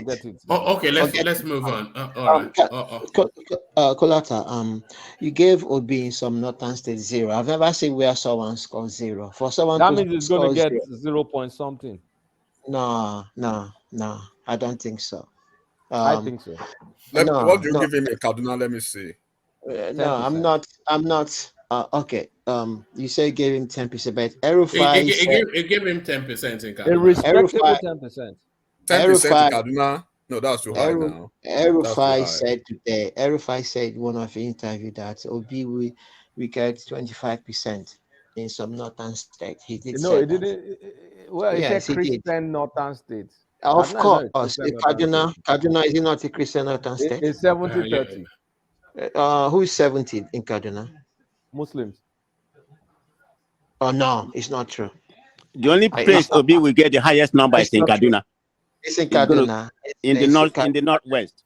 forget it. Okay, let's move on. All right. Kolata, you gave Obi some northern state 0. I've never seen where someone scores 0. For someone That to means it's going to score get 0, 0 point something. no, I don't think so. I think so. What do you give him in Kaduna? Let me see. No, I'm not. Okay. You say you gave him 10%, but It Erufai gave him 10% in A Kaduna. respectable 10%. 10% in Kaduna? No, that's too high now. Erufai said today. Erufai said in one of the interview that Obi we get 25% in some northern state. He did say No, it that. didn't. Well, it's a Yes, he did. Christian northern state. Of Kaduna is not a course, Christian northern state. Kaduna is it not a Christian northern state? It's 70-30 Who is 70 in Kaduna? Muslims. Oh no, it's not true. The only place Obi will get the highest number is in Kaduna. It's in Kaduna. In the northwest.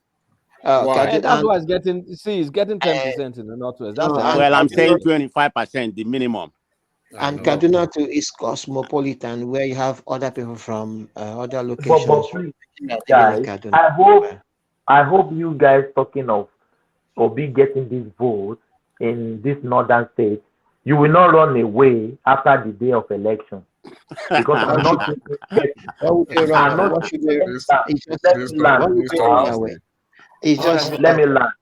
And that's why it's getting. See, it's getting 10% in the northwest. That's well, I'm saying 25%, the minimum. And Kaduna too is cosmopolitan, where you have other people from other locations. Guys, I hope you guys talking of Obi getting this vote in this northern state, you will not run away after the day of election. Because I'm not let me learn.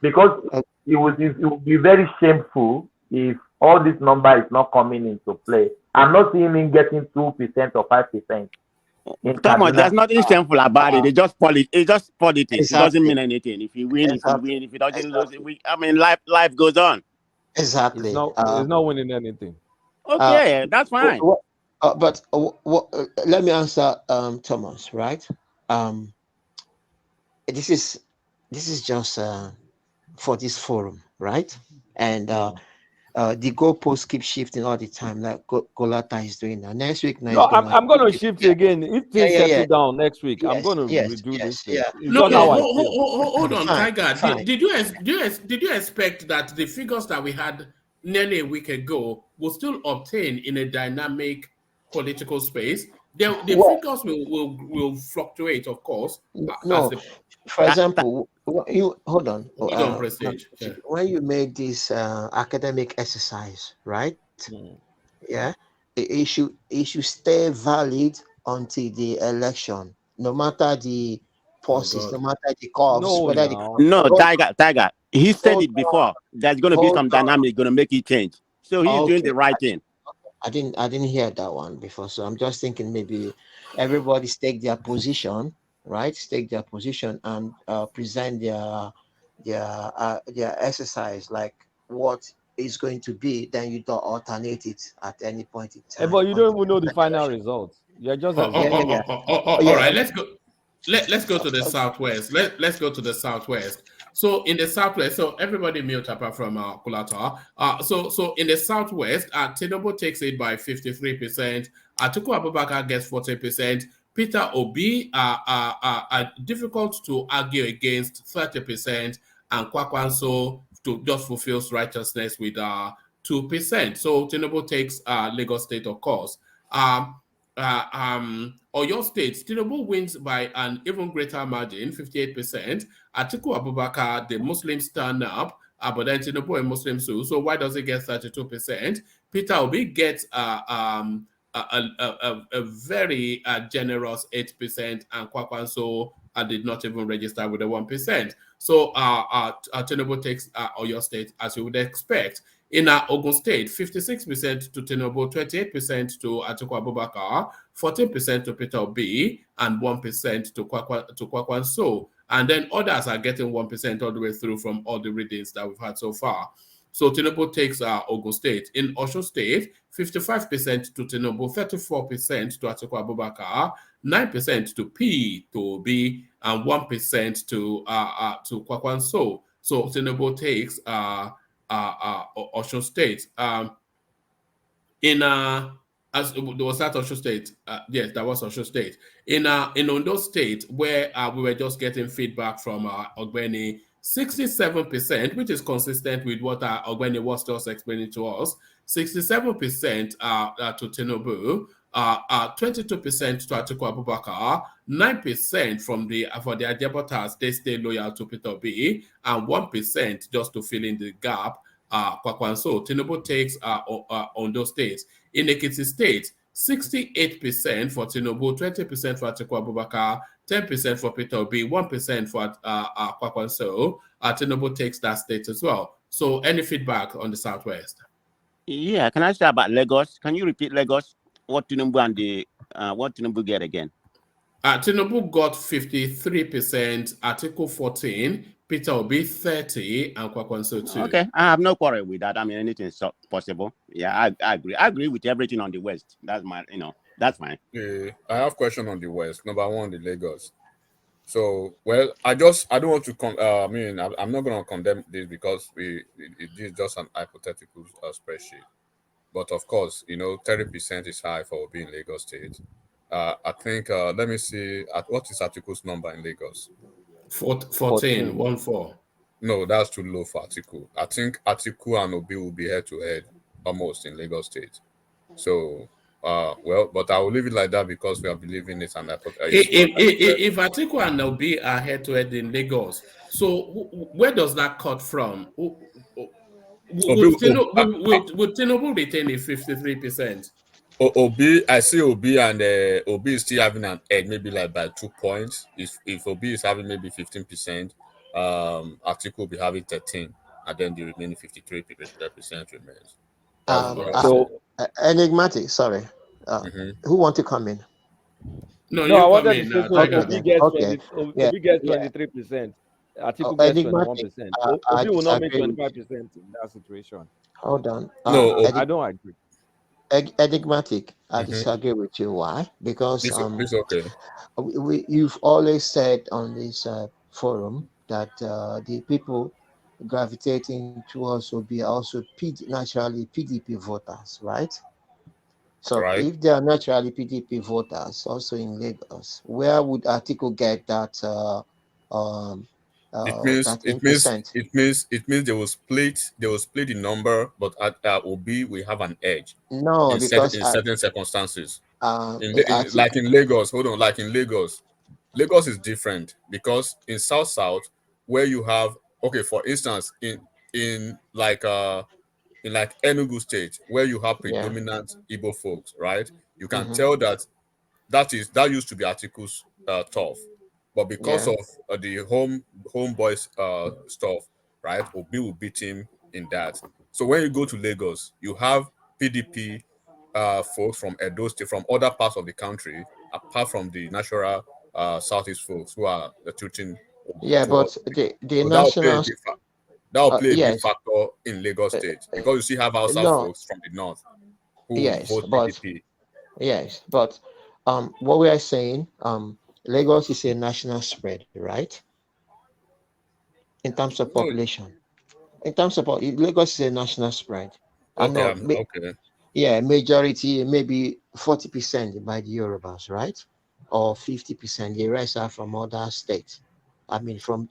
Because it would be very shameful if all this number is not coming into play. I'm not seeing him getting 2% or 5%. Thomas, there's nothing shameful about it. It's just politics. Exactly. It doesn't mean anything. If you win, if you win. If you doesn't lose, life goes on. Exactly. It's not winning anything. Okay, that's fine. But let me answer Thomas, right? This is just for this forum, right? And the goalposts keep shifting all the time, like Kolata is doing now. Next week, I'm going to shift again. If things settle down next week, I'm going to redo this thing. Hold on, Tiger. Did you expect that the figures that we had nearly a week ago will still obtain in a dynamic political space? The figures will fluctuate, of course. For example, hold on, Prestige. When you made this academic exercise, right? Yeah, it should stay valid until the election, no matter the pauses, no matter the curves. No, Tiger. He said it before. There's going to be some dynamic going to make it change. So he's doing the right thing. I didn't hear that one before, so I'm just thinking maybe everybody take their position, right? Take their position and present their exercise, like what is going to be. Then you don't alternate it at any point in time. But you don't even know the final results. You're just all right. Let's go. Let's go to the southwest. Let's go to the southwest. So in the southwest, so everybody mute apart from Kulata. So in the southwest, Tinubu takes it by 53%. Atiku Abubakar gets 40%. Peter Obi difficult to argue against 30%, and Kwakwanso just fulfills righteousness with 2%. So Tinubu takes Lagos State, of course. Oyo State, Tinubu wins by an even greater margin, 58%. Atiku Abubakar, the Muslims stand up, but then Tinubu and Muslims too. So why does he get 32%? Peter Obi gets a very generous 8%, and Kwakwanso did not even register with the 1%. So Tinubu takes Oyo State, as you would expect. In Ogun State, 56% to Tinubu, 28% to Atiku Abubakar, 14% to Peter Obi, and 1% to Kwakwanso. And then others are getting 1% all the way through from all the readings that we've had so far. So Tinubu takes Ogun State. In Osun State, 55% to Tinubu, 34% to Atiku Abubakar, 9% to Obi, and 1% to Kwakwanso. So Tinubu takes Osun State. As was that Osun State? Yes, that was Osun State. In Ondo State, where we were just getting feedback from Ogbeni, 67%, which is consistent with what Ogbeni was just explaining to us. 67% to Tinubu, 22% to Atiku Abubakar, 9% from the for the Ajabotas, they stay loyal to Peter B, and 1% just to fill in the gap. Kwakwanso, Tinubu takes on those states. In Ekiti State, 68% for Tinubu, 20% for Atiku Abubakar, 10% for Peter B, 1% for Kwakwanso. Tinubu takes that state as well. So, any feedback on the Southwest? Yeah, can I say about Lagos? Can you repeat Lagos? What Tinubu and the what Tinubu get again? Tinubu got 53%, Atiku 14%, Peter Obi 30%, and Kwakwanso 2%. Okay, I have no quarrel with that. I mean, anything's possible. Yeah, I agree. I agree with everything on the West. That's my, that's fine. Yeah, I have question on the West. Number one, the Lagos. So, well, I don't want to I'm not going to condemn this because it is just an hypothetical spreadsheet. But of course, 30% is high for being Lagos State. I think, let me see, what is Atiku's number in Lagos? 14. No, that's too low for Atiku. I think Atiku and Obi will be head to head almost in Lagos State. So, but I will leave it like that because we are believing it's an if Atiku and Obi are head to head in Lagos, so where does that cut from? Would Tinubu retain a 53%? Obi, I see Obi and Obi is still having an edge, maybe like by 2 points. If Obi is having maybe 15%, Atiku will be having 13%, and then the remaining 53% remains. Enigmatic, sorry. Who want to come in? No, I wanted to say Obi gets 23%. Atiku gets 21%. Obi will not make 25% in that situation. Hold on. No, I don't agree. Enigmatic, I disagree with you. Why? Because it's okay. You've always said on this forum that the people gravitating towards will be also naturally PDP voters, right? So if they are naturally PDP voters also in Lagos, where would Atiku get that? It means they will split the number, but at Obi we have an edge. No, in because certain circumstances. Like in Lagos, Lagos is different because in South where you have for instance in like Enugu State where you have predominant Igbo folks, right? You can tell that used to be Atiku's turf. But because of the homeboys stuff, right, Obi will beat him in that. So when you go to Lagos, you have PDP folks from Edo State, from other parts of the country, apart from the natural Southeast folks who are tilting. But the national that will play a big factor in Lagos State because you still have outside folks from the north who vote PDP. Yes, but what we are saying, Lagos is a national spread, right? In terms of population. In terms of Lagos is a national spread. Majority, maybe 40% by the Yorubas, right? Or 50%. The rest are from other states. I mean, from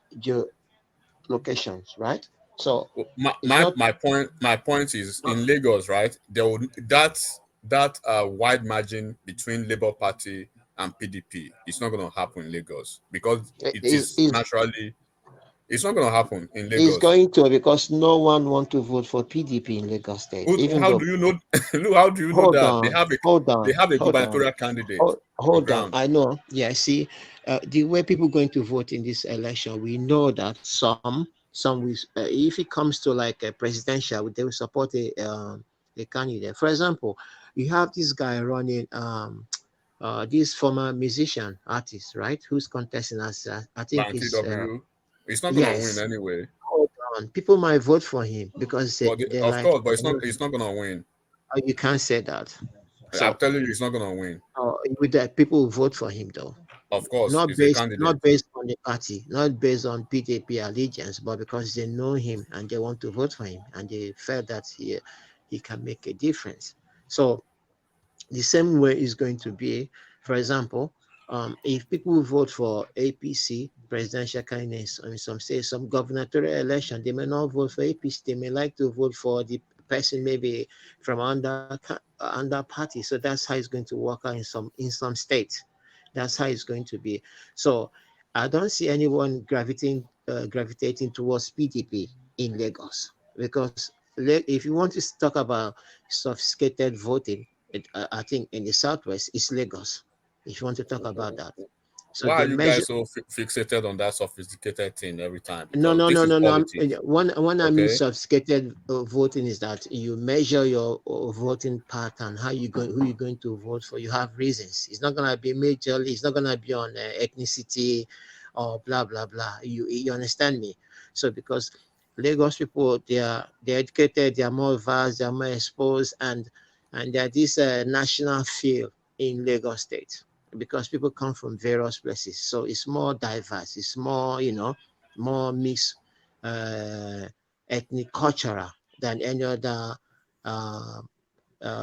locations, right? So my point is in Lagos, right? There will that wide margin between Labour Party and PDP. It's not going to happen in Lagos because it's naturally. It's not going to happen in Lagos. It's going to because no one wants to vote for PDP in Lagos State. How do you know? How do you know that? They have a gubernatorial candidate. Hold on. I know. Yeah. See, the way people going to vote in this election, we know that some will, if it comes to like a presidential, they will support a candidate. For example, you have this guy running. This former musician artist, right? Who's contesting as I think he's not going to win anyway. Hold on. People might vote for him because but it's not going to win. You can't say that. So, I'm telling you, he's not going to win. With that, people will vote for him though. Of course, not based on the party, not based on PDP allegiance, but because they know him and they want to vote for him and they felt that he can make a difference. So the same way is going to be, for example, if people vote for APC presidential candidates in some states, some gubernatorial election, they may not vote for APC. They may like to vote for the person maybe from under party. So that's how it's going to work out in some states. That's how it's going to be. So I don't see anyone gravitating towards PDP in Lagos, because if you want to talk about sophisticated voting, I think in the Southwest, it's Lagos. If you want to talk about that. So why are you guys so fixated on that sophisticated thing every time? No. When I mean Okay. sophisticated voting is that you measure your voting pattern, who you're going to vote for. You have reasons. It's not gonna be majorly. It's not gonna be on ethnicity or blah blah blah. You understand me? So because Lagos people, they're educated, they're more vast, they're more exposed, and there's this national feel in Lagos State, because people come from various places. So it's more diverse. It's more, more mixed, ethnic, cultural than any other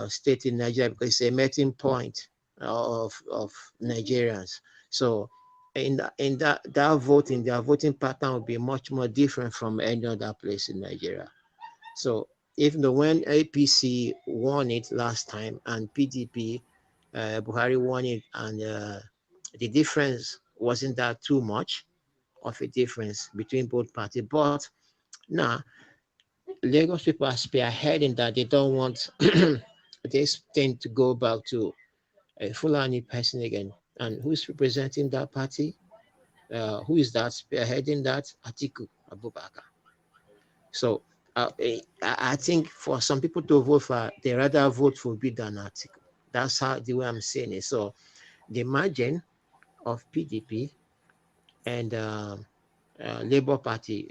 state in Nigeria, because it's a melting point of Nigerians. So in that voting, their voting pattern will be much more different from any other place in Nigeria. So even though when APC won it last time and PDP, Buhari won it, and the difference wasn't that too much of a difference between both parties. But now, Lagos people are spearheading that. They don't want this thing to go back to a Fulani person again. And who's representing that party? Who is that spearheading that? Atiku Abubakar. So I think for some people to vote for, they rather vote for B than Atiku. That's the way I'm saying it. So the margin of PDP and Labour Party,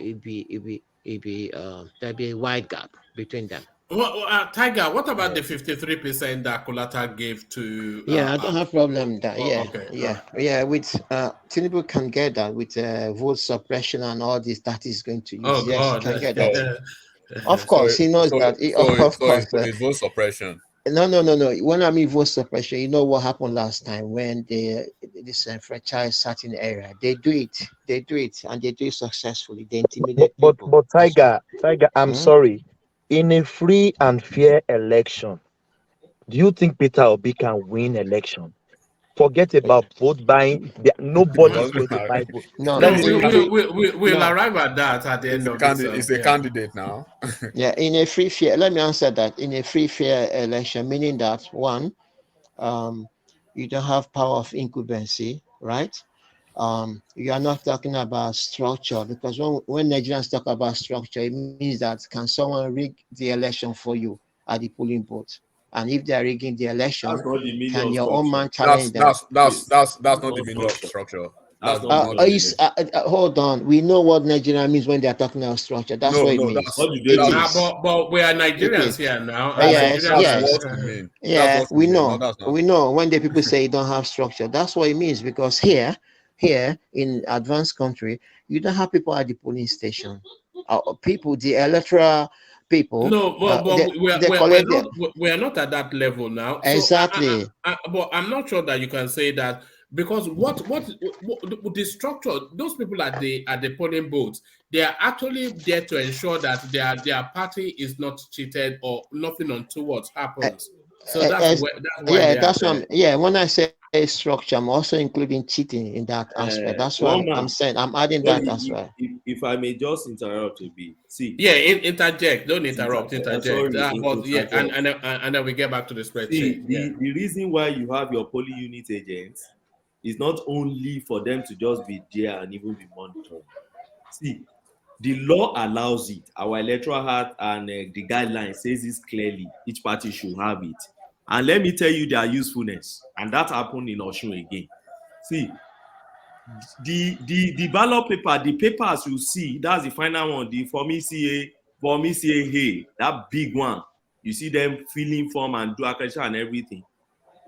there'll be a wide gap between them. Well, Tiger, what about the 53% that Kolata gave to? I don't have problem with that. With Tinubu can get that with vote suppression and all this that is going to use. Oh, yes, God. he can get that. Of course, he knows that. Of course, it's vote suppression. No. When I mean vote suppression, you know what happened last time when they disenfranchise certain area. They do it, and they do it successfully. They intimidate people. But Tiger, I'm sorry. In a free and fair election, do you think Peter Obi can win election? Forget about vote buying. Nobody is going to buy vote. We'll arrive at that at the end of this. It's a candidate now. In a free fair, let me answer that. In a free fair election, meaning that one, you don't have power of incumbency, right? You are not talking about structure, because when Nigerians talk about structure, it means that can someone rig the election for you at the polling booth? And if they are rigging the election, can your own man challenge them? That's not the meaning of structure. Hold on. We know what Nigeria means when they are talking about structure. That's what it means. But we are Nigerians here now. Yes. We know. No, we know when the people say you don't have structure. That's what it means, because here in advanced country, you don't have people at the polling station. The electoral people. No, but we are not at that level now. Exactly. So but I'm not sure that you can say that, because what the structure, those people at the polling booths, they are actually there to ensure that their party is not cheated or nothing untoward happens. So that's why when I say structure, I'm also including cheating in that aspect. That's what I'm saying. I'm adding that as well. If I may just interrupt a bit. See. Interject. Don't interrupt. Interject. And then we get back to the spreadsheet. The reason why you have your polling unit agents is not only for them to just be there and even be monitored. See, the law allows it. Our electoral act and the guidelines says this clearly. Each party should have it. And let me tell you their usefulness. And that happened in Osun again. See, the ballot paper, the papers you see, that's the final one, the for me CA, hey, that big one. You see them filling form and do accreditation and everything.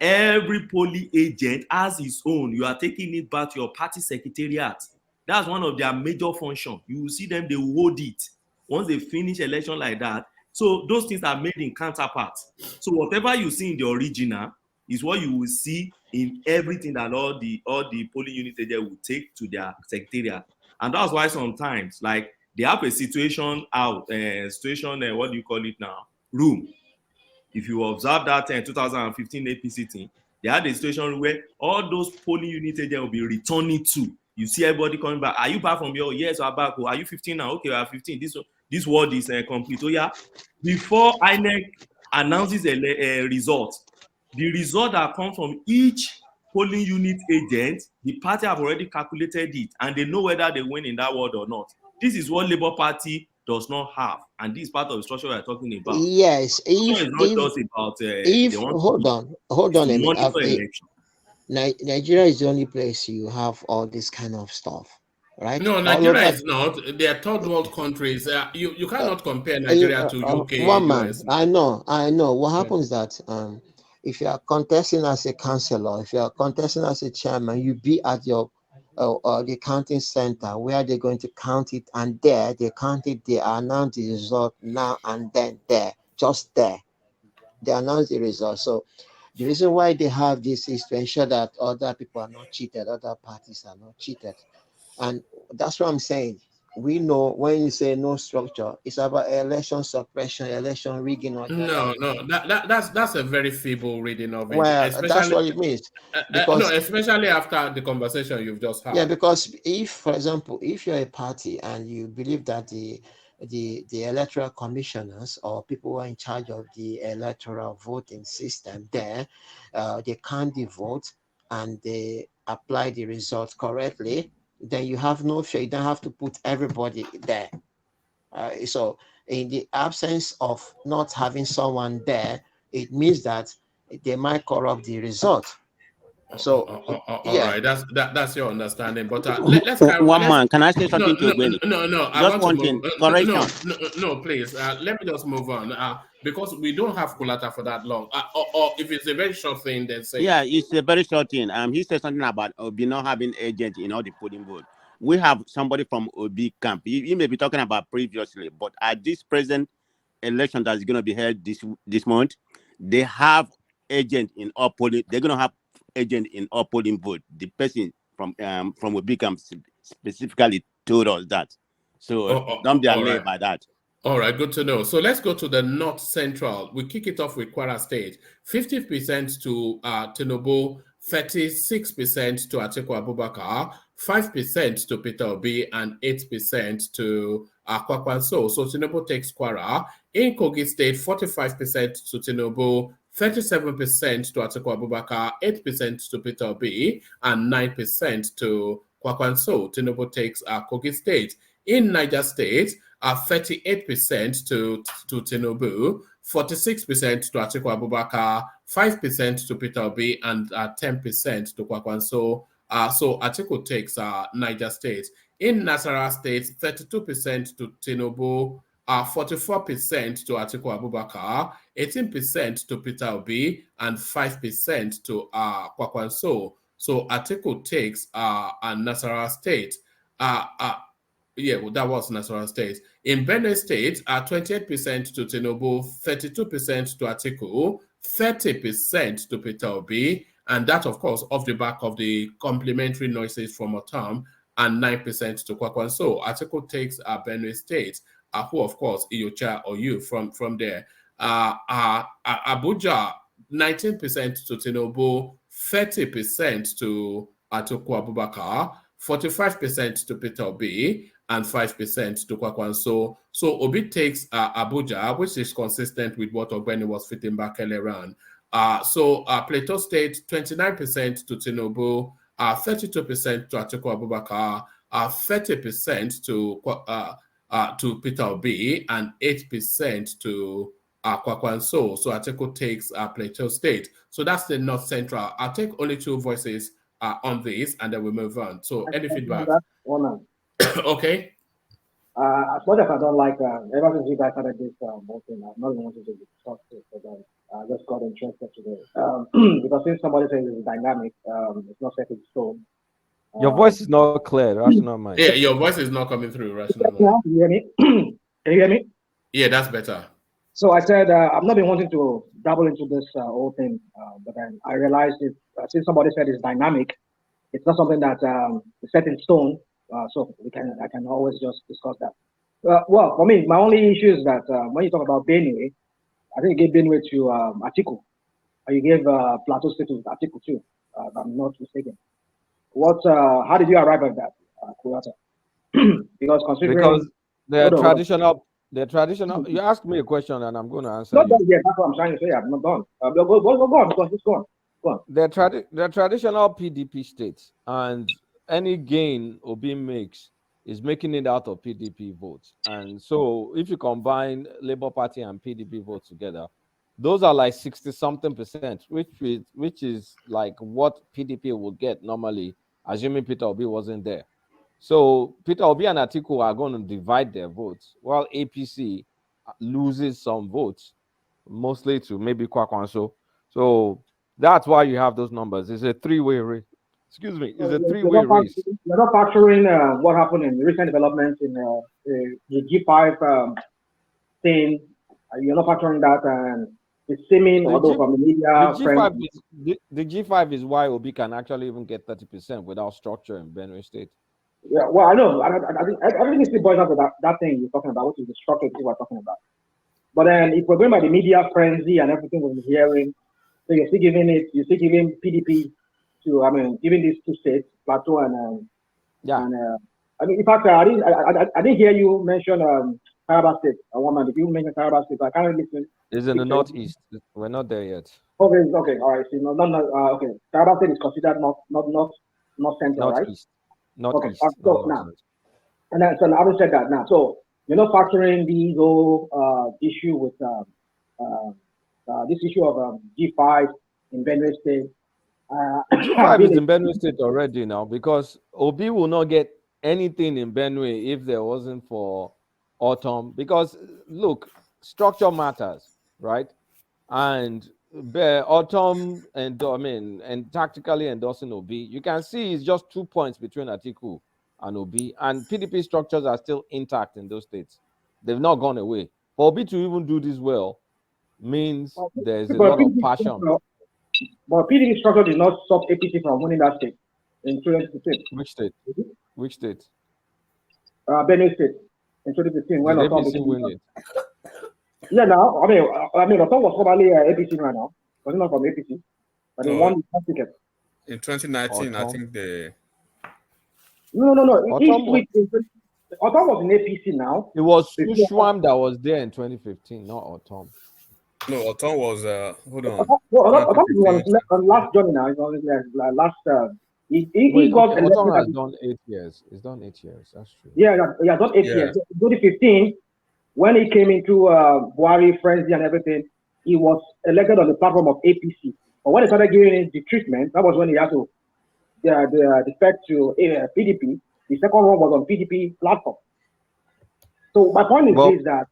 Every polling agent has his own. You are taking it back to your party secretariat. That's one of their major functions. You will see them, they will hold it. Once they finish election like that, so those things are made in counterparts. So whatever you see in the original is what you will see in everything that all the polling unit agents will take to their secretariat. And that's why sometimes, like, they have a situation what do you call it now? Room. If you observe that in 2015 APC thing, they had a situation where all those polling unit agents will be returning to. You see everybody coming back. Are you back from your? Yes, I'm back. Oh, are you 15 now? Okay, we are 15. This word is complete. Oh yeah. Before INEC announces a result, the result that comes from each polling unit agent, the party have already calculated it, and they know whether they win in that ward or not. This is what Labour Party does not have, and this is part of the structure we are talking about. Yes, it's not just about hold on a minute. Election. Nigeria is the only place you have all this kind of stuff, right? No, Nigeria is not. They are third world countries. You cannot compare Nigeria to UK. One man, US. I know. What happens is that if you are contesting as a councillor, if you are contesting as a chairman, you be at your the counting center where they're going to count it, and there they count it, they announce the result now and then there, just there. They announce the result. So the reason why they have this is to ensure that other people are not cheated, other parties are not cheated. And that's what I'm saying. We know when you say no structure, it's about election suppression, election rigging. No, that's a very feeble reading of it. Well, that's what it means. Because especially after the conversation you've just had. Yeah, because if, for example, if you're a party and you believe that the electoral commissioners or people who are in charge of the electoral voting system there, they count the vote and they apply the results correctly, then you have no fear. You don't have to put everybody there. So in the absence of not having someone there, it means that they might corrupt the result. So all right, that's your understanding. But let's man. Can I say something to Gwenny? No. Just one thing. Correction. No, please. Let me just move on. Because we don't have Kulata for that long. Or if it's a very short thing, then say. Yeah, it's a very short thing. He said something about Obi not having agent in all the polling booth. We have somebody from Obi camp. He may be talking about previously, but at this present election that is going to be held this month, they have agent in all polling. They're going to have agent in all polling booth. The person from Obi camp specifically told us that. So don't be alarmed by that. All right, good to know. So let's go to the North Central. We kick it off with Kwara State. 50% to Tinubu, 36% to Atiku Abubakar, 5% to Peter Obi, and 8% to Kwakwanso. So Tinubu takes Kwara. In Kogi State, 45% to Tinubu, 37% to Atiku Abubakar, 8% to Peter Obi, and 9% to Kwakwanso. Tinubu takes Kogi State. In Niger State, 38% to Tinubu, 46% to Atiku Abubakar, 5% to Peter Obi, and 10% to Kwakwanso. So Atiku takes Niger State. In Nasarawa State, 32% to Tinubu, 44% to Atiku Abubakar, 18% to Peter Obi, and 5% to Kwakwanso. So Atiku takes Nasarawa State. Yeah, well, that was Nasarawa State. In Benue State, 28% to Tinubu, 32% to Atiku, 30% to Peter Obi, and that, of course, off the back of the complementary noises from Otam, and 9% to Kwakwanso. Atiku takes Benue State, who, of course, Iyocha or you from there. Abuja, 19% to Tinubu, 30% to Atiku Abubakar, 45% to Peter Obi, and 5% to Kwakwanso. So Obi takes Abuja, which is consistent with what Ogbeni was fitting back earlier on. So Plateau State, 29% to Tinubu, 32% to Atiku Abubakar, 30% to Peter Obi, and 8% to Kwakwanso. So Atiku takes Plateau State. So that's the North Central. I'll take only 2 voices on this, and then we move on. So any feedback? Okay. As much as I don't like, ever since you guys started this whole thing, I've not wanted to discuss this, but I just got interested today. Because since somebody says it's dynamic, it's not set in stone. Your voice is not clear, Rational Mind. Yeah, your voice is not coming through, Rational Mind. Can you hear me? Can you hear me? Yeah, that's better. So I said, I've not been wanting to dabble into this whole thing, but then I realized since somebody said it's dynamic, it's not something that is set in stone. So I can always just discuss that. Well, for me, my only issue is that when you talk about Benue, I think you gave Benue to Atiku. You gave Plateau State to Atiku too, if I'm not mistaken. How did you arrive at that, Kurata? Because they're traditional. You asked me a question and I'm going to answer not you. Done yet. That's what I'm trying to say. I'm not done. Go on. They're traditional PDP states, and any gain Obi makes is making it out of PDP votes. And so if you combine Labour Party and PDP votes together, those are like 60-something%, which is like what PDP would get normally, assuming Peter Obi wasn't there. So Peter Obi and Atiku are going to divide their votes, while APC loses some votes, mostly to maybe Kwakwanso. So that's why you have those numbers. It's a three-way race. Excuse me. It's a three-way race. You're not factoring what happened in recent developments in the G5 thing. You're not factoring that and the seeming, although from the media. The G5 is why Obi can actually even get 30% without structure in Benue State. Yeah, well, I know. I think everything still boils down to that thing you're talking about, which is the structure we're talking about. But then, if we're going by the media frenzy and everything we're hearing, so you're still giving PDP to, giving these two states, Plateau and in fact, I didn't hear you mention Taraba State. If you mention Taraba State, I can't listen. It's in the northeast. We're not there yet. Okay, all right. So okay. Taraba State is considered not central, right? Northeast. Okay. So now, so having said that, now, so you're not factoring the whole issue with this issue of G5 in Benue State. G5 is in Benue State already now, because Obi will not get anything in Benue if there wasn't for Autumn. Because look, structure matters, right? And Autumn and tactically endorsing Obi, you can see it's just 2 points between Atiku and Obi, and PDP structures are still intact in those states. They've not gone away. For Obi to even do this well means there's a lot of passion. But PDP structure did not stop APC from winning that state in 2015. Which state? Benue State in 2015. When APC win it? Yeah, now I mean, Autumn was probably APC right now, but not from APC, but they won the ticket. In 2019, I think they. No. Autumn was in APC now. It was Sushwam that was there in 2015, not Autumn. No, Autumn was hold on. Autumn was on last journey now. It was last. He got Autumn has done 8 years. It's done 8 years. That's true. Yeah, done 8 years. 2015, when he came into Buhari frenzy and everything, he was elected on the platform of APC. But when they started giving him the treatment, that was when he had to defect to PDP. The second one was on PDP platform. So my point is that.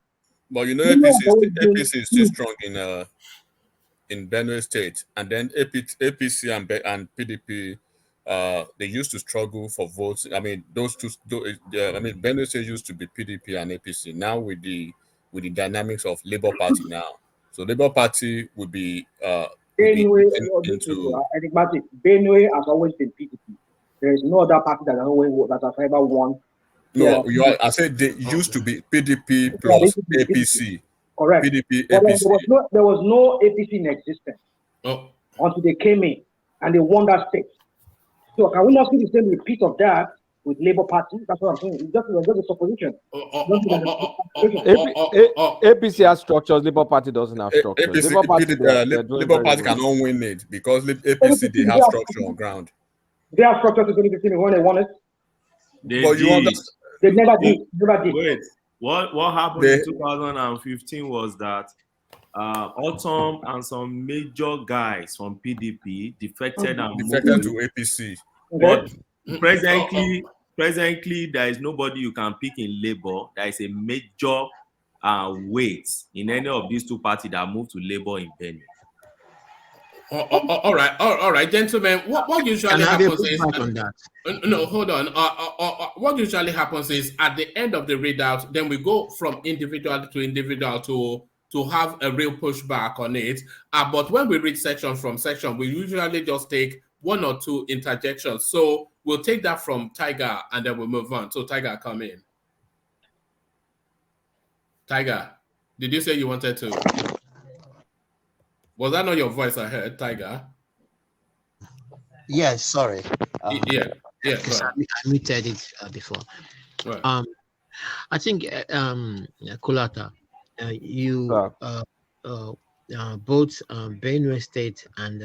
But APC is still strong in Benue State, and then APC and PDP. They used to struggle for votes. I mean, those two. Benue State used to be PDP and APC. Now with the dynamics of Labour Party now, so Labour Party would be Benue enigmatic. Benue has always been PDP. There is no other party that has ever won. No, I said they used to be PDP plus APC. Correct. PDP, but APC. There was no APC in existence until they came in and they won that state. So can we not see the same repeat of that with Labour Party? That's what I'm saying. It's just a supposition. APC has structures. Labour Party doesn't have structures. Labour Party cannot win it because APC they have structure on ground. They have structure to 2015 when they won it. They never did. Wait, what happened in 2015 was that Autumn and some major guys from PDP defected to APC. But presently, there is nobody you can pick in Labour. There is a major weight in any of these two parties that moved to Labour in Benue. All right, gentlemen. What usually happens is no, hold on. What usually happens is at the end of the readout, then we go from individual to individual to have a real pushback on it. But when we reach section from section, we usually just take one or two interjections. So we'll take that from Tiger and then we'll move on. So Tiger, come in. Tiger, did you say you wanted to? Was that not your voice I heard, Tiger? Yes, sorry. Yeah. I muted it before. Right. I think Kulata, you both Benue State and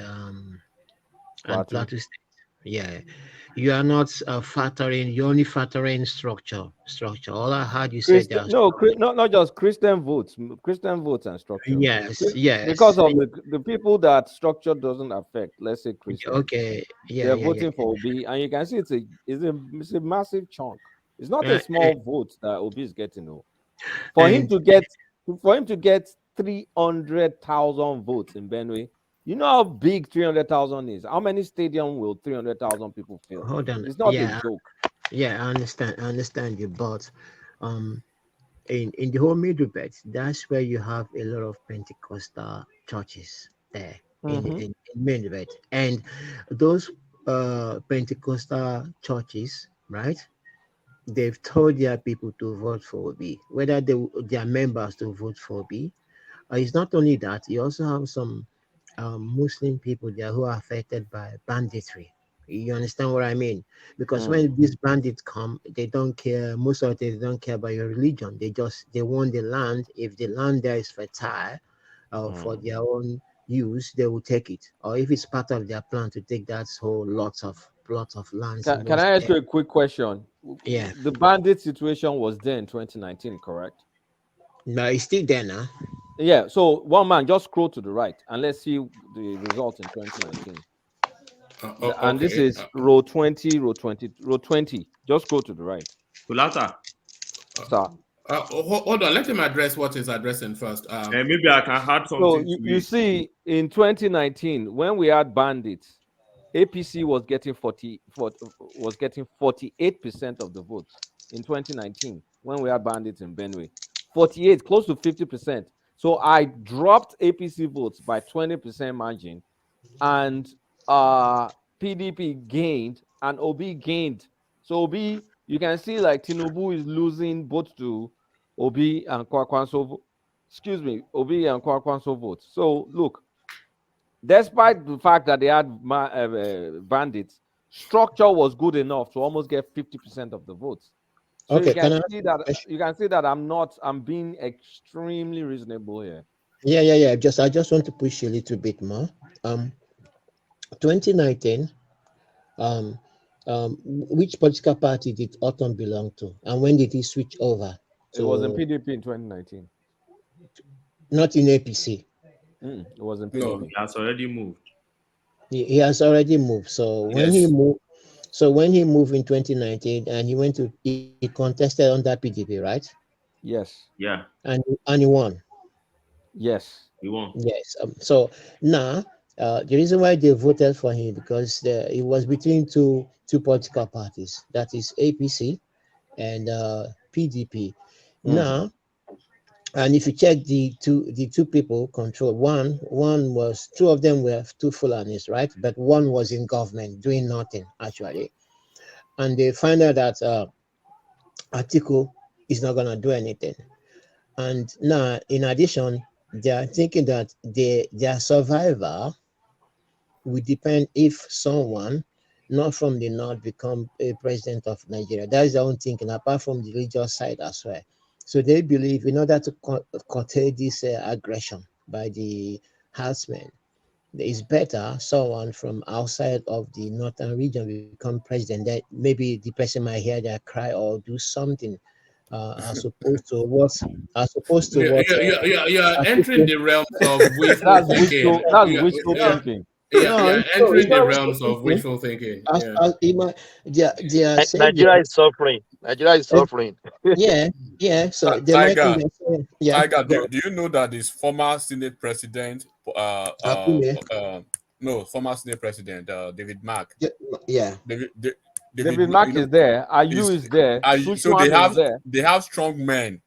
Plateau State. Yeah, you are not factoring. You're only factoring structure. All I heard you say there. No, not just Christian votes and structure. Yes. Because of the people that structure doesn't affect. Let's say Christian. Okay. Yeah. They're voting for Obi, and you can see it's a massive chunk. It's not a small vote that Obi is getting. No. For him to get 300,000 votes in Benue. You know how big 300,000 is. How many stadiums will 300,000 people fill? Hold on. It's not a joke. Yeah, I understand you, but in the whole Middle Belt, that's where you have a lot of Pentecostal churches there in Middle Belt, and those Pentecostal churches, right? They've told their people to vote for Obi, whether their members to vote for Obi. It's not only that; you also have some Muslim people there who are affected by banditry. You understand what I mean? Because when these bandits come, they don't care. Most of them, they don't care about your religion. They want the land. If the land there is fertile for their own use, they will take it. Or if it's part of their plan to take that whole lots of land. Can I ask you a quick question? Yeah. The bandit situation was there in 2019, correct? No, it's still there now. Yeah, so one man, just scroll to the right and let's see the result in 2019. And this is row 20. Just go to the right. Kulata. Hold on, let him address what he's addressing first. Maybe I can add something. So you see, in 2019, when we had bandits, APC was getting 48% of the votes in 2019 when we had bandits in Benue. 48, close to 50%. So I dropped APC votes by 20% margin, and PDP gained and Obi gained. So Obi, you can see like Tinubu is losing both to Obi and Kwakwanso. Obi and Kwakwanso votes. So look, despite the fact that they had bandits, structure was good enough to almost get 50% of the votes. So okay, you can see that I'm being extremely reasonable here. Yeah. I just want to push a little bit more. 2019, which political party did Autumn belong to, and when did he switch over? It was in PDP in 2019. Not in APC. It was in PDP. No, he has already moved. He has already moved. So when he moved. So when he moved in 2019 and he contested under PDP, right? Yes. Yeah. And he won. Yes. He won. Yes. So now the reason why they voted for him because it was between two political parties, that is APC and PDP. Now, and if you check the two people control, two of them were two Fulanis, right? But one was in government doing nothing actually, and they find out that Atiku is not gonna do anything. And now, in addition, they are thinking that their survival will depend if someone not from the north become a president of Nigeria. That is their own thinking, apart from the religious side as well. So they believe in order to curtail this aggression by the herdsmen, it's better someone from outside of the northern region become president. That maybe the person might hear their cry or do something, as opposed to what. You're entering the realms of wishful thinking. That's wishful thinking. Entering the realms of wishful thinking. Nigeria is suffering. Yeah. So Tiger, do you know that this former Senate President, former Senate President David Mark? Yeah. David Mark is there. Ayu is there. So they have strong men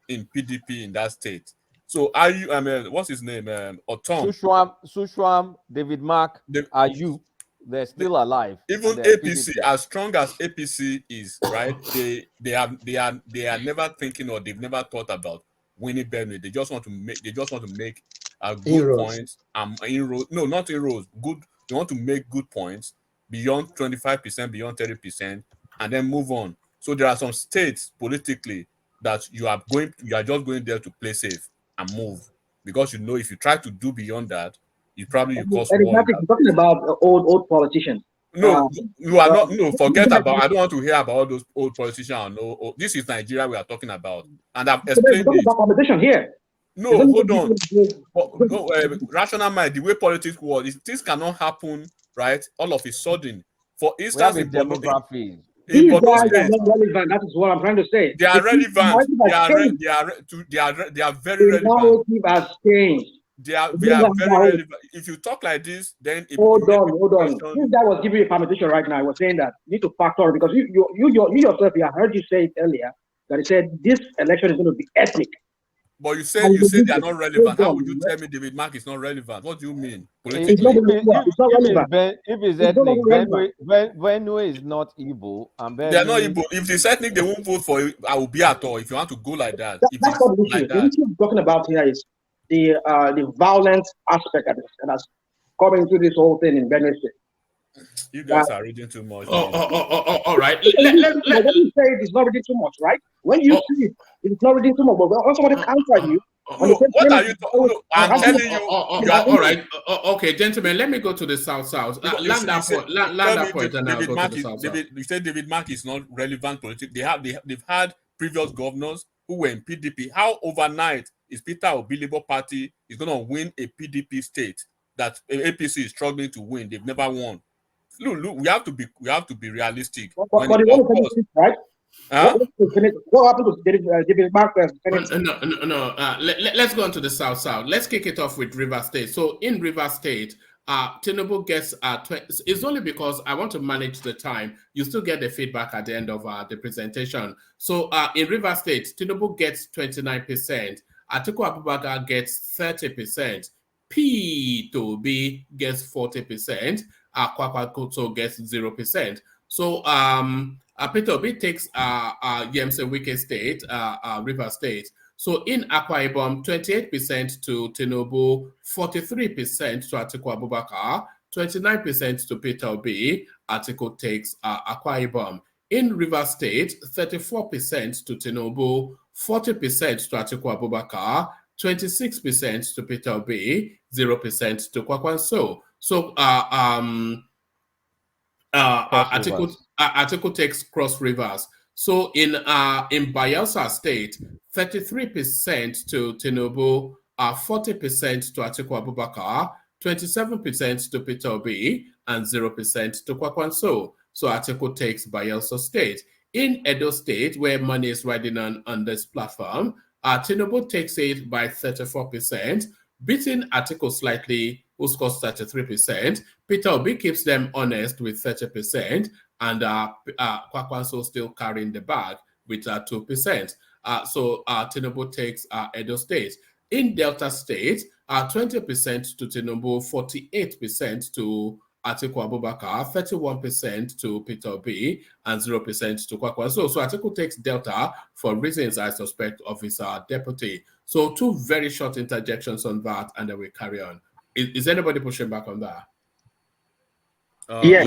in PDP in that state. So what's his name? Otom. Sushwam, David Mark, Ayu, they're still alive. Even APC, as strong as APC is, right? They are never thinking or they've never thought about winning Benue. They just want to make good points inroads. No, not inroads. Good. You want to make good points beyond 25%, beyond 30%, and then move on. So there are some states politically that you are just going there to play safe and move, because you know if you try to do beyond that, you cause war. You're talking about old politicians. No, you are not. No, forget about. I don't want to hear about all those old politicians. No, this is Nigeria we are talking about, and I've explained this. About competition here. No, hold on. Rational mind, the way politics works, things cannot happen, right? All of a sudden. For instance, in demography. These guys are not relevant. That is what I'm trying to say. They are relevant. They are very relevant. The narrative has changed. They are very relevant. If you talk like this, then hold on. This guy was giving you a permutation right now. I was saying that you need to factor, because you yourself, I heard you say it earlier, that he said this election is going to be ethnic. But you say they are not relevant. How would you tell me David Mark is not relevant? What do you mean? It's not relevant. If it's ethnic, Benue is not Igbo. They are not Igbo. If it's ethnic, they won't vote for it. I will be at all. If you want to go like that. That's not the issue. The issue we're talking about here is the violent aspect that has come into this whole thing in Benue State. You guys are reading too much. All right. Let me say it is not reading too much, right? When you see it, it's not reading too much. But when somebody answers you, what are you talking? I'm telling you. All right. Okay, gentlemen, let me go to the south. Land that point, and I'll go to the south. You said David Mark is not relevant politics. They've had previous governors who were in PDP. How overnight is Peter Obi Labour Party is going to win a PDP state that APC is struggling to win? They've never won. Look, we have to be realistic. But right? Huh? What happened to David Mark? No. Let's go on to the south. Let's kick it off with River State. So in River State, Tinubu gets 20. It's only because I want to manage the time. You still get the feedback at the end of the presentation. So in River State, Tinubu gets 29%. Atiku Abubakar gets 30%. P2B gets 40%. Kwakwakoto gets 0%. So Peter Obi takes Yemse Wike State, River State. So in Akwa Ibom, 28% to Tinubu, 43% to Atiku Abubakar, 29% to Peter Obi. Atiku takes Akwa Ibom. In River State, 34% to Tinubu, 40% to Atiku Abubakar, 26% to Peter Obi, 0% to Kwakwanso. So Atiku takes Cross Rivers. So in Bayelsa State, 33% to Tinubu, 40% to Atiku Abubakar, 27% to Peter Obi, and 0% to Kwakwanso. So Atiku takes Bayelsa State. In Edo State, where money is riding on this platform, Tinubu takes it by 34%, beating Atiku slightly, who scores 33%. Peter Obi keeps them honest with 30%, and Kwakwanso still carrying the bag with 2%. So Tinubu takes Edo State. In Delta State, 20% to Tinubu, 48% to Atiku Abubakar, 31% to Peter Obi, and 0% to Kwakwanso. So Atiku takes Delta for reasons I suspect of his deputy. So two very short interjections on that, and then we carry on. Is anybody pushing back on that? Yes.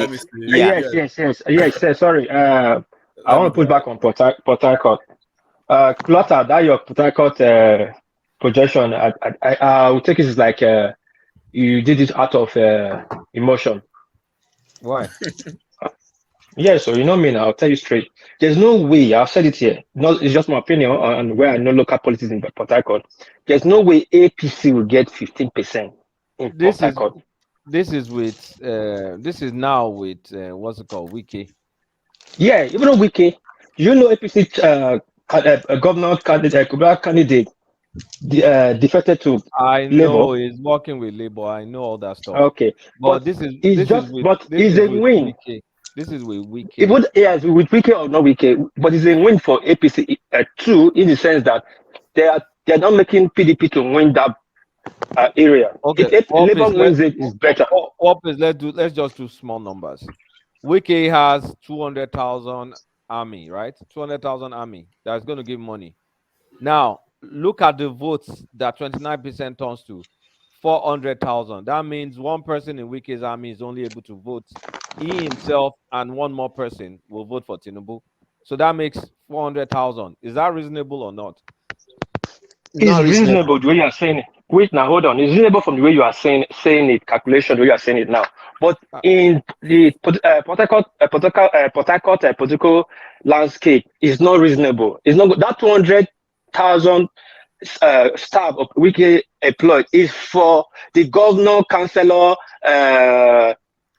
Sorry. I want to push back on Port Harcourt. Clotter, that your Port Harcourt projection, I would take it as like you did it out of emotion. Why? Yeah, so you know me now, I'll tell you straight. There's no way, I've said it here, it's just my opinion on where I know local politics in Port Harcourt. There's no way APC will get 15% in Port Harcourt. This is now with what's it called, Wike. Yeah, even though Wike, you know APC governor candidate defected to I know Labour. he's working with Labour. I know all that stuff. Okay, but this is it's a win. Wike. This is with Wike. It would, yes, with Wike or not Wike, but it's a win for APC too, in the sense that they're not making PDP to win that area. Okay, if Labour wins it's better. Let's just do small numbers. Wike has 200,000 army, right? 200,000 army that's going to give money. Now look at the votes that 29% turns to 400,000. That means one person in Wike's army is only able to vote. He himself and one more person will vote for Tinubu. So that makes 400,000. Is that reasonable or not? It's reasonable the way you are saying it. Wait now, hold on. It's reasonable from the way you are saying it, calculation, the way you are saying it now. But in the political landscape, it's not reasonable. It's not that 200,000 staff of Wike employed is for the governor, councillor.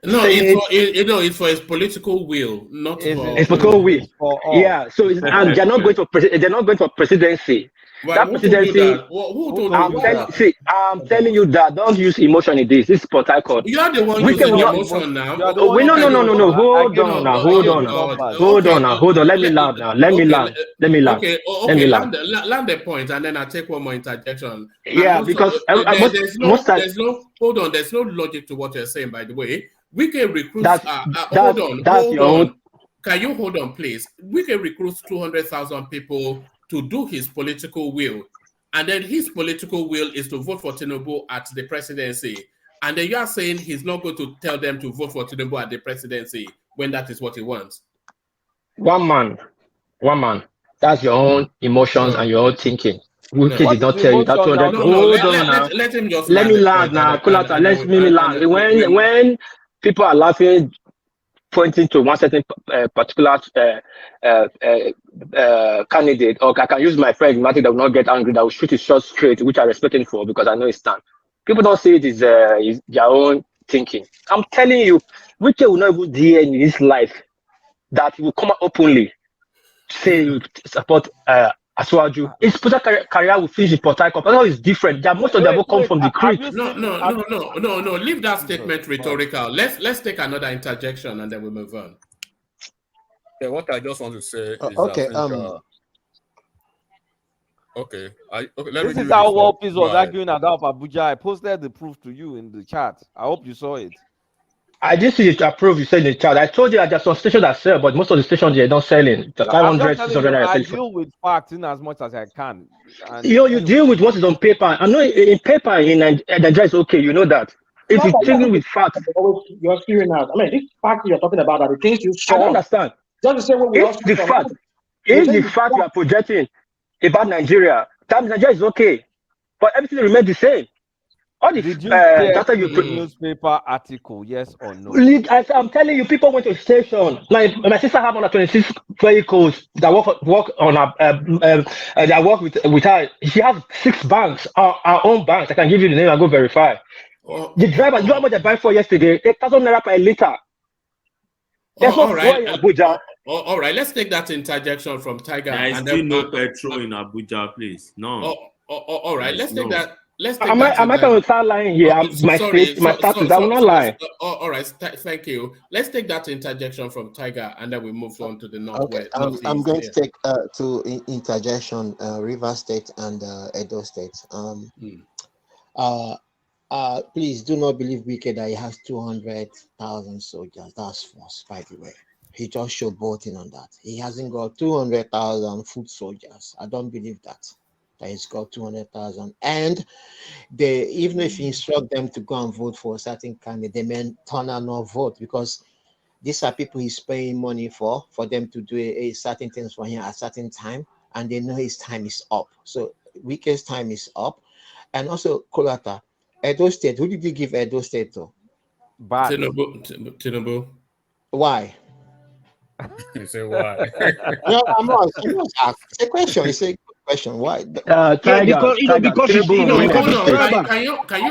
It's for his political will, not for his political will. Yeah, so and they're not going for they're not going for presidency. That presidency. Who told you that? I'm telling you that. Don't use emotion in this. This is Port Harcourt. You are the one using emotion now. No. Hold on now. Let me laugh now. Let me laugh. Okay, land the point, and then I'll take one more interjection. Yeah, because there's no logic to what you're saying, by the way. Wike recruits. Hold on. Can you hold on, please? Wike recruits 200,000 people to do his political will, and then his political will is to vote for Tinubu at the presidency, and then you are saying he's not going to tell them to vote for Tinubu at the presidency when that is what he wants. One man. That's your own emotions and your own thinking. Wike did not tell you that 200. Hold on now. Let him just. Let me laugh now. Let me laugh. When people are laughing, pointing to one certain particular candidate, or I can use my friend Matthew that will not get angry, that will shoot his shot straight, which I respect him for because I know his stand. People don't see it is their own thinking. I'm telling you, Wike will not even dare in his life that he will come out openly, say you support Asuwaju. His political career will finish in Port Harcourt. But it's different. Most of them will come from the creek. No. Leave that statement rhetorical. Let's take another interjection and then we move on. Yeah, what I just want to say is this is how World Peace was arguing about Abuja. I posted the proof to you in the chat. I hope you saw it. I did see it approved. You said in the chat. I told you that there's some stations that sell, but most of the stations they're not selling. The 500, 600. I deal with facts in as much as I can. You deal with what is on paper. I know in paper in Nigeria is okay. You know that. If you're dealing with facts, you're hearing out. I mean, these facts you're talking about are the things you saw. I understand. Just to say what we if the fact you are projecting about Nigeria, that Nigeria is okay, but everything remains the same. All the did you data you put newspaper article, yes or no? I'm telling you, people went to station. My sister have 126 vehicles that work on that work with her. She has 6 banks, our own banks. I can give you the name and go verify. The driver, you know how much I buy for yesterday? 8,000 naira per liter. All right, let's take that interjection from Tiger. There is still no petrol in Abuja, please. No. All right, let's take that. Am I going to start lying here? My status, I will not lie. All right, thank you. Let's take that interjection from Tiger, and then we move on to the northwest. Okay, I'm going to take interjection Rivers State and Edo State. Please do not believe Wike that he has 200,000 soldiers. That's false, by the way. He just showed boating on that. He hasn't got 200,000 foot soldiers. I don't believe that he's got 200,000. And even if you instruct them to go and vote for a certain candidate, they may turn out not vote because these are people he's paying money for them to do a certain things for him at a certain time, and they know his time is up. So Wike's time is up. And also, Kolata, Edo State, who did you give Edo State to? Tinubu. Why? You say why? No, I'm not. It's a question. It's a question. Why? Because can you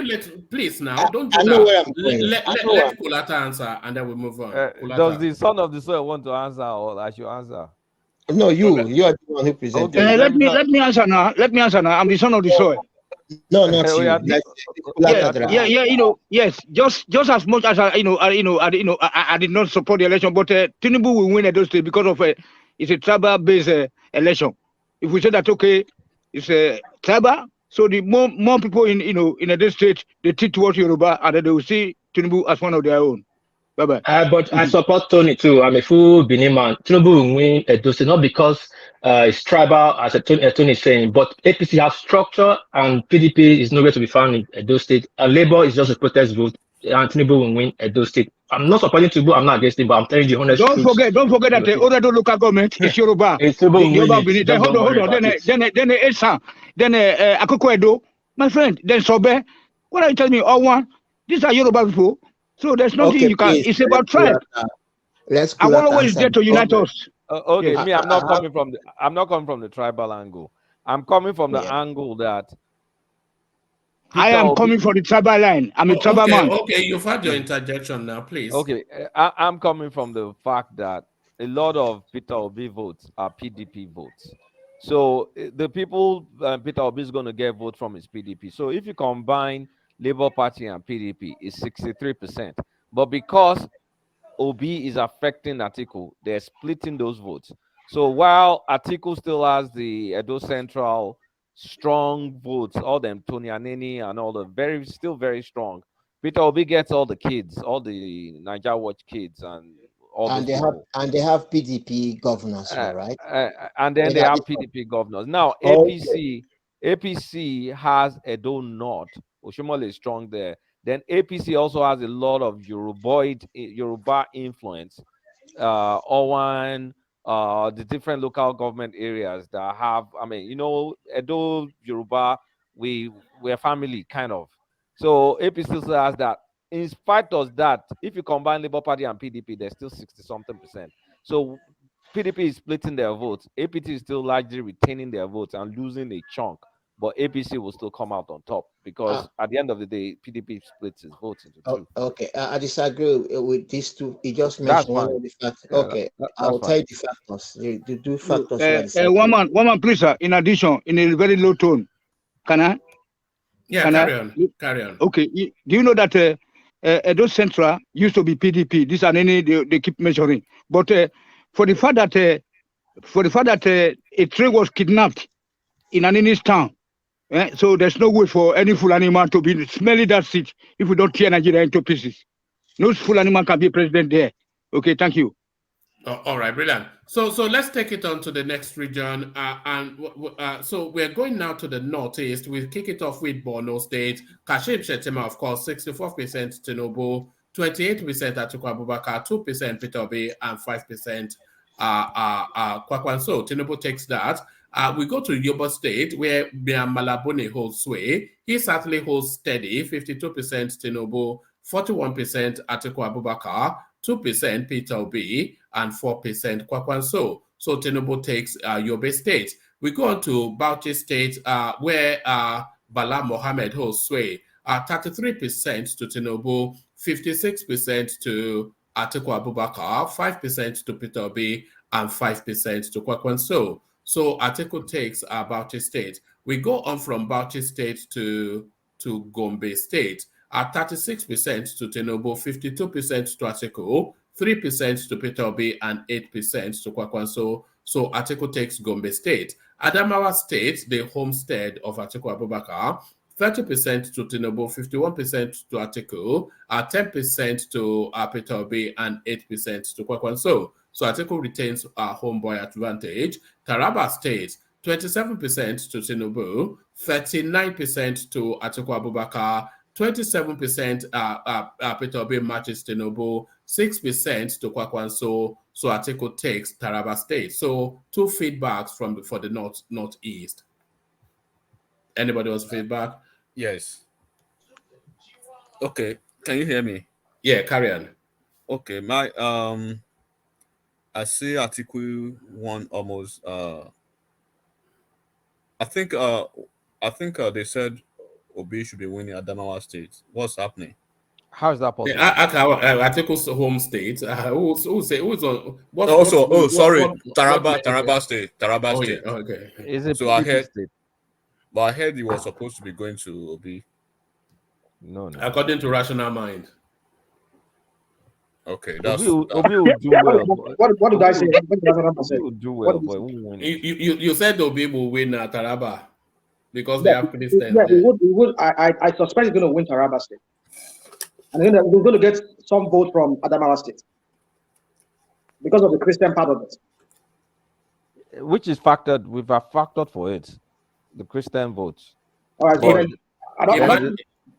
let please now? Don't do that. Let Kulata answer, and then we move on. Does the son of the soil want to answer, or I should answer? No, you are the one who presented. Okay, let me answer now. I'm the son of the soil. No, not you. Yes. Just as much as I did not support the election, but Tinubu will win Edo State because of it's a tribal-based election. If we say that it's a tribal, so the more people in Edo State they treat towards Yoruba, and then they will see Tinubu as one of their own. Bye-bye. But I support Tony too. I'm a full Benin man. Tinubu will win Edo State, not because it's tribal, as Tony is saying, but APC has structure and PDP is nowhere to be found in Edo State. And Labour is just a protest vote, and Tinubu will win Edo State. I'm not supporting Tinubu, I'm not against him, but I'm telling you the honest Don't truth. forget that the Oredo local government is Yoruba. It's Tinubu will win it. Just don't worry about it. Then Esa, then Akoko Edo, my friend, then Sobe. What are you telling me? All one. These are Yoruba people. So there's nothing you can. It's about tribe. Let's I want always there to unite us. Okay, Yes. me, I'm not coming from the tribal angle. I'm coming from the angle that I am coming from the tribal line. I'm a tribal man. Okay, you've had your interjection now, please. Okay, I'm coming from the fact that a lot of Peter Obi votes are PDP votes. So the people Peter Obi is going to get votes from his PDP. So if you combine Labour Party and PDP, it's 63%. But because Obi is affecting Atiku, they're splitting those votes. So while Atiku still has the Edo Central strong votes, all them Tony Aneni and all the still very strong, Peter Obi gets all the kids, all the Niger Watch kids, and all and those they have PDP governors, right? And then they have PDP governors. Now APC has Edo North. Oshimole is strong there. Then APC also has a lot of Yoruba influence. Owan, the different local government areas that have, Edo, Yoruba, we're family, kind of. So APC still has that. In spite of that, if you combine Labour Party and PDP, there's still 60-something%. So PDP is splitting their votes. APT is still largely retaining their votes and losing a chunk. But APC will still come out on top because at the end of the day, PDP splits its votes into two. Okay, I disagree with these two. You just mentioned one of the factors. Okay, I'll tell you the factors. The two factors. One man, please, sir. In addition, in a very low tone, can I? Yeah, carry on. Okay, do you know that Edo Central used to be PDP? This and any they keep measuring, but for the fact that a train was kidnapped in an English town. So there's no way for any Fulani man to be smelling that seat if we don't tear Nigeria into pieces. No Fulani man can be president there. Okay, thank you. All right, brilliant. So let's take it on to the next region. So we're going now to the northeast. We'll kick it off with Borno State. Kashim Shettima, of course, 64% Tinubu, 28% Atiku Abubakar, 2% Peter Obi, and 5% Kwakwanso. Tinubu takes that. We go to Yoruba State, where Malabuni holds sway. He certainly holds steady, 52% Tinubu, 41% Atiku Abubakar, 2% Peter Obi, and 4% Kwakwanso. So Tinubu takes Yobe State. We go on to Bauchi State, where Bala Mohammed holds sway. 33% to Tinubu, 56% to Atiku Abubakar, 5% to Peter Obi, and 5% to Kwakwanso. So Atiku takes Bauchi State. We go on from Bauchi State to Gombe State. 36% to Tinubu, 52% to Atiku, 3% to Peter Obi, and 8% to Kwakwanso. So Atiku takes Gombe State. Adamawa State, the homestead of Atiku Abubakar, 30% to Tinubu, 51% to Atiku, 10% to Peter Obi, and 8% to Kwakwanso. So Atiku retains homeboy advantage. Taraba State, 27% to Tinubu, 39% to Atiku Abubakar, 27% Peter Obi matches Tinubu, 6% to Kwakwanso. So Atiku takes Taraba State. So two feedbacks for the northeast. Anybody else feedback? Yes. Okay. Can you hear me? Yeah, carry on. Okay, I see Atiku won almost. I think they said Obi should be winning Adamawa State. What's happening? How is that possible? Atiku's home state. Who's on? Taraba State. Taraba State. Yeah, okay. Is it so I heard? State? But I heard he was supposed to be going to Obi. No. According to rational mind. Okay, Obi will do well. What did I say? Obi will do well, but won't win. You said Obi will win Taraba because they have Christians. Yeah, he would. I suspect he's going to win Taraba State, and then we're going to get some vote from Adamawa State because of the Christian part of it. which is factored. We've factored for it. The Christian votes. All right. So then,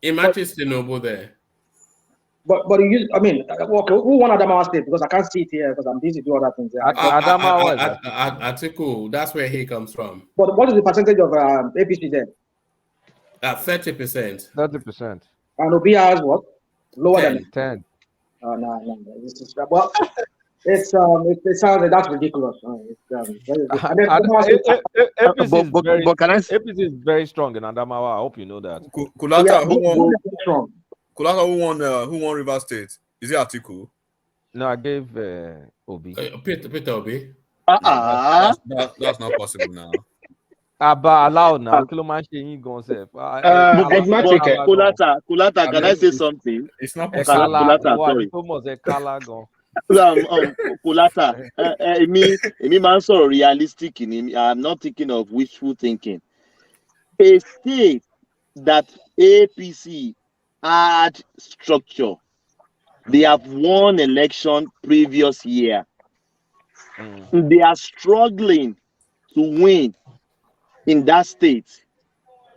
Imagine Tinubu there. But you use, I mean, okay, who won Adamawa State? Because I can't see it here because I'm busy doing other things. Atiku, that's where he comes from. But what is the percentage of APC there? 30%. 30%. And Obi has what? Lower 10. than 10. Oh no. Well, it sounds like that's ridiculous. APC is very strong in Adamawa. I hope you know that. Kulata, who won River State? Is it Atiku? No, I gave Obi. Peter Obi. That's not possible now. Allowed now. Kulata, can I say something? It's not possible. Sorry. Kulata, me man so realistic in him. I'm not thinking of wishful thinking. A state that APC had structure, they have won election previous year. They are struggling to win in that state,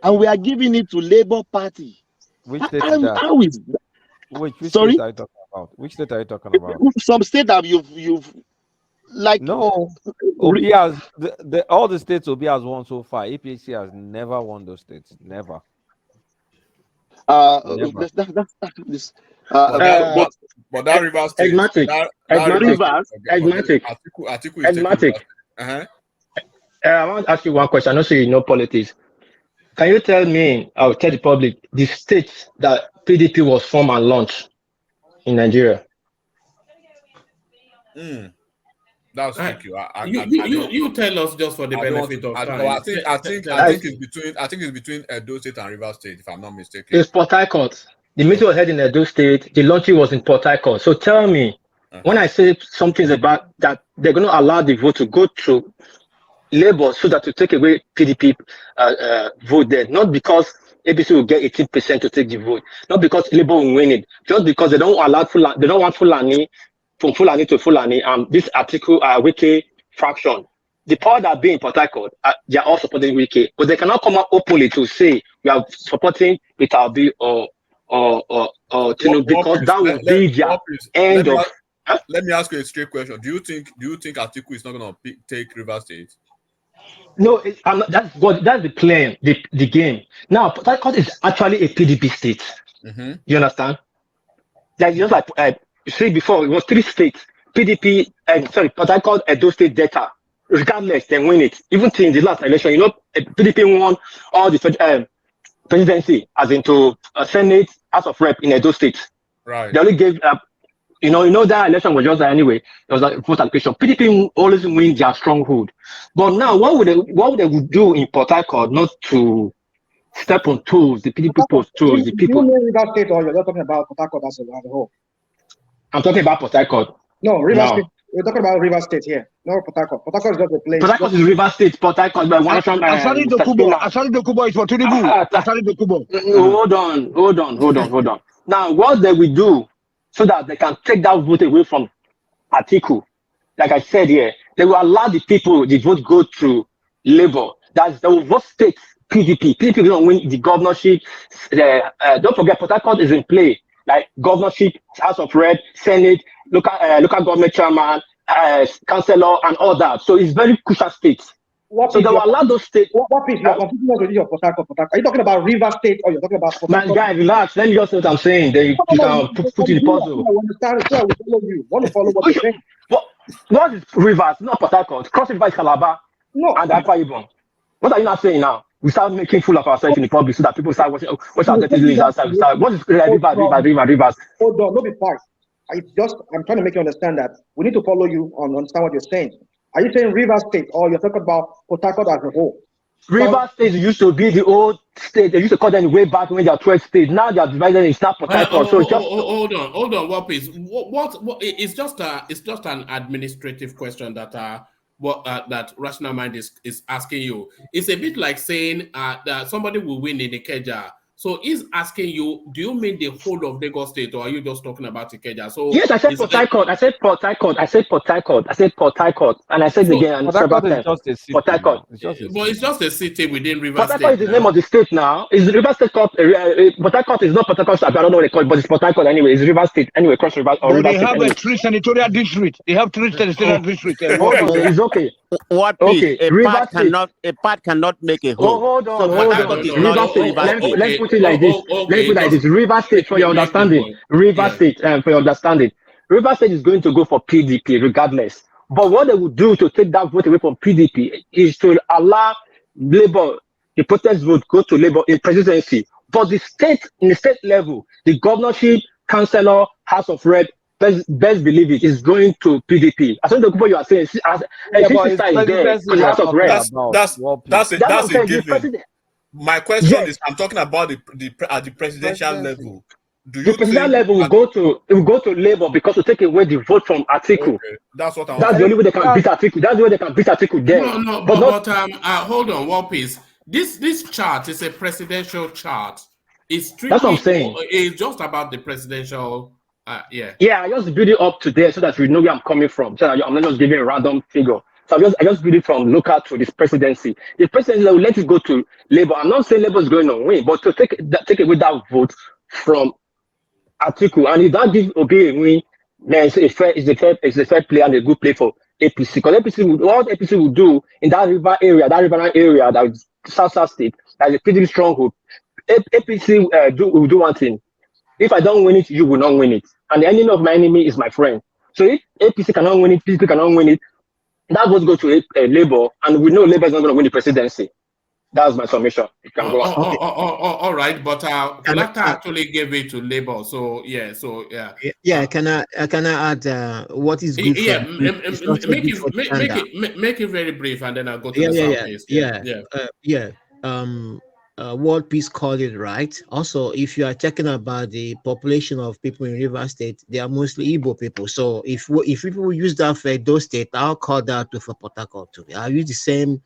and we are giving it to Labour Party. Which state is that? How is that? Which Sorry? state are you talking about? Which state are you talking about? Some state that you've like no. Obi has all the states Obi has won so far. APC has never won those states. Never. But that River State, Atiku. I want to ask you one question. I know you know politics. Can you tell me, I'll tell the public, the states that PDP was formed and launched in Nigeria? That's tricky. You tell us just for the benefit of time. I think it's between Edo State and River State, if I'm not mistaken. It's Port Harcourt. The meeting was held in Edo State. The launching was in Port Harcourt. So tell me, when I say something about that, they're going to allow the vote to go through Labour so that to take away PDP vote there, not because APC will get 18% to take the vote, not because Labour will win it, just because they don't allow they don't want Fulani from Fulani to Fulani. This Atiku Wike fraction, the power that be in Port Harcourt, they are all supporting Wike, but they cannot come out openly to say we are supporting Peter Obi or Tinubu, because that will be their end of. Let me ask you a straight question. Do you think Atiku is not going to take River State? No, that's the plan, the game. Now, Port Harcourt is actually a PDP state. You understand? Like just like you see before, it was 3 states. PDP, Port Harcourt, Edo State data. Regardless, they win it. Even in the last election, PDP won all the presidency, as into Senate, House of Rep in Edo State. Right. They only gave that election was just anyway. It was like vote allocation. PDP always win their stronghold. But now, what would they do in Port Harcourt not to step on toes, the PDP toes, the people? You mean River State, or you're not talking about Port Harcourt as a whole? I'm talking about Port Harcourt. No, River State. We're talking about River State here. No, Port Harcourt. Port Harcourt is just a place. Port Harcourt is River State. Port Harcourt, but one from Asari Dokubo is for Tinubu. Asari Dokubo. Hold on. Now, what they will do so that they can take that vote away from Atiku, like I said here, they will allow the vote go through Labour. They will vote state PDP. PDP will win the governorship. Don't forget, Port Harcourt is in play. Like governorship, House of Rep, Senate, local government chairman, councillor, and all that. So it's very crucial states. So they will allow those states. What piece? You're confusing us with your Port Harcourt. Are you talking about River State, or you're talking about Port Harcourt? Man, guy, relax. Let me just say what I'm saying. Then you can put in the puzzle. I understand. So I will follow you. Want to follow what you're saying? What is Rivers? Not Port Harcourt. Cross River is Calabar. No. And Akwa Ibom. What are you not saying now? We start making fool of ourselves in the public so that people start watching. What's our doing outside? What is Rivers? Hold on, don't be fast. I'm trying to make you understand that we need to follow you on understand what you're saying. Are you saying River State, or you're talking about Port Harcourt as a whole? River State used to be the old state. They used to call them way back when they are 12 states. Now they are divided in Port Harcourt. So hold on. What is what? It's just an administrative question that that Rational Mind is asking you. It's a bit like saying that somebody will win in Ikeja, So he's asking you, do you mean the whole of Lagos State, or are you just talking about Ikeja? So yes, I said Port Harcourt. I said Port Harcourt. I said Port Harcourt. I said Port Harcourt, and I said it again Port several Harcourt is times. just a city. Port Harcourt. It's just a city within River Port State. Harcourt is the name of the state now. Is River State called? Port Harcourt is not Port Harcourt. I don't know what they call it, but it's Port Harcourt anyway. It's River State anyway. Cross River or River They State. have Anyway. a three senatorial district. They have three senatorial districts. Hold on, it's okay. What Okay, a River part State. cannot make a Oh, whole. hold on, So hold Port on. Harcourt is River not State. River Let's put it like this. Let's put it like this. River State, for your understanding. River State, for your understanding. River State is going to go for PDP regardless. But what they would do to take that vote away from PDP is to allow Labour, the protest vote, go to Labour in presidency. But the state, in the state level, the governorship, councillor, House of Rep, best believe it is going to PDP. I think the people you are saying, House of Rep. That's a given. My question is, I'm talking about at the presidential level. Do you presidential level will go to Labour because to take away the vote from Atiku. Okay. That's what That's the only way they can beat Atiku. That's the way they can beat Atiku there. No, but hold on, one piece. This chart is a presidential chart. It's that's what I'm saying. It's just about the presidential. Yeah, I just build it up to there so that we know where I'm coming from. So I'm not just giving a random figure. So I just build it from local to this presidency. The presidency will let it go to Labour. I'm not saying Labour is going to win, but to take away that vote from Atiku, and if that gives Obi a win, then it's a fair play and a good play for APC. Because what APC will do in that river area, that is South State, that is a pretty stronghold. APC will do one thing. If I don't win it, you will not win it. And the enemy of my enemy is my friend. So if APC cannot win it, PDP cannot win it, that vote go to Labour, and we know Labour is not going to win the presidency. That's my summation. You can go on. All right, but Kulata actually gave it to Labour, so yeah. Can I add what is good? Make it very brief, and then I'll go to the Southeast. World Peace called it right. Also, if you are talking about the population of people in River State, they are mostly Igbo people. So if people use that for those state, I'll call that for Port Harcourt too. I'll use the same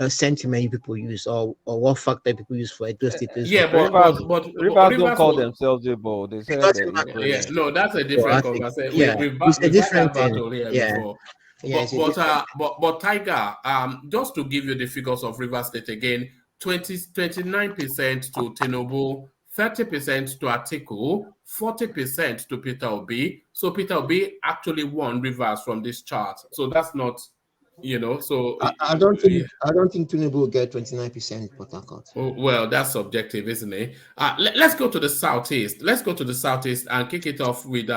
sentiment people use, or what factor people use for those states. But Rivers don't call themselves Igbo. They say no, that's a different conversation. It's a different thing. But Tiger, just to give you the figures of River State again, 29% to Tinubu, 30% to Atiku, 40% to Peter Obi. So Peter Obi actually won Rivers from this chart. So that's not, so I don't think Tinubu will get 29% in Port Harcourt. Well, that's subjective, isn't it? Let's go to the Southeast. Let's go to the Southeast and kick it off with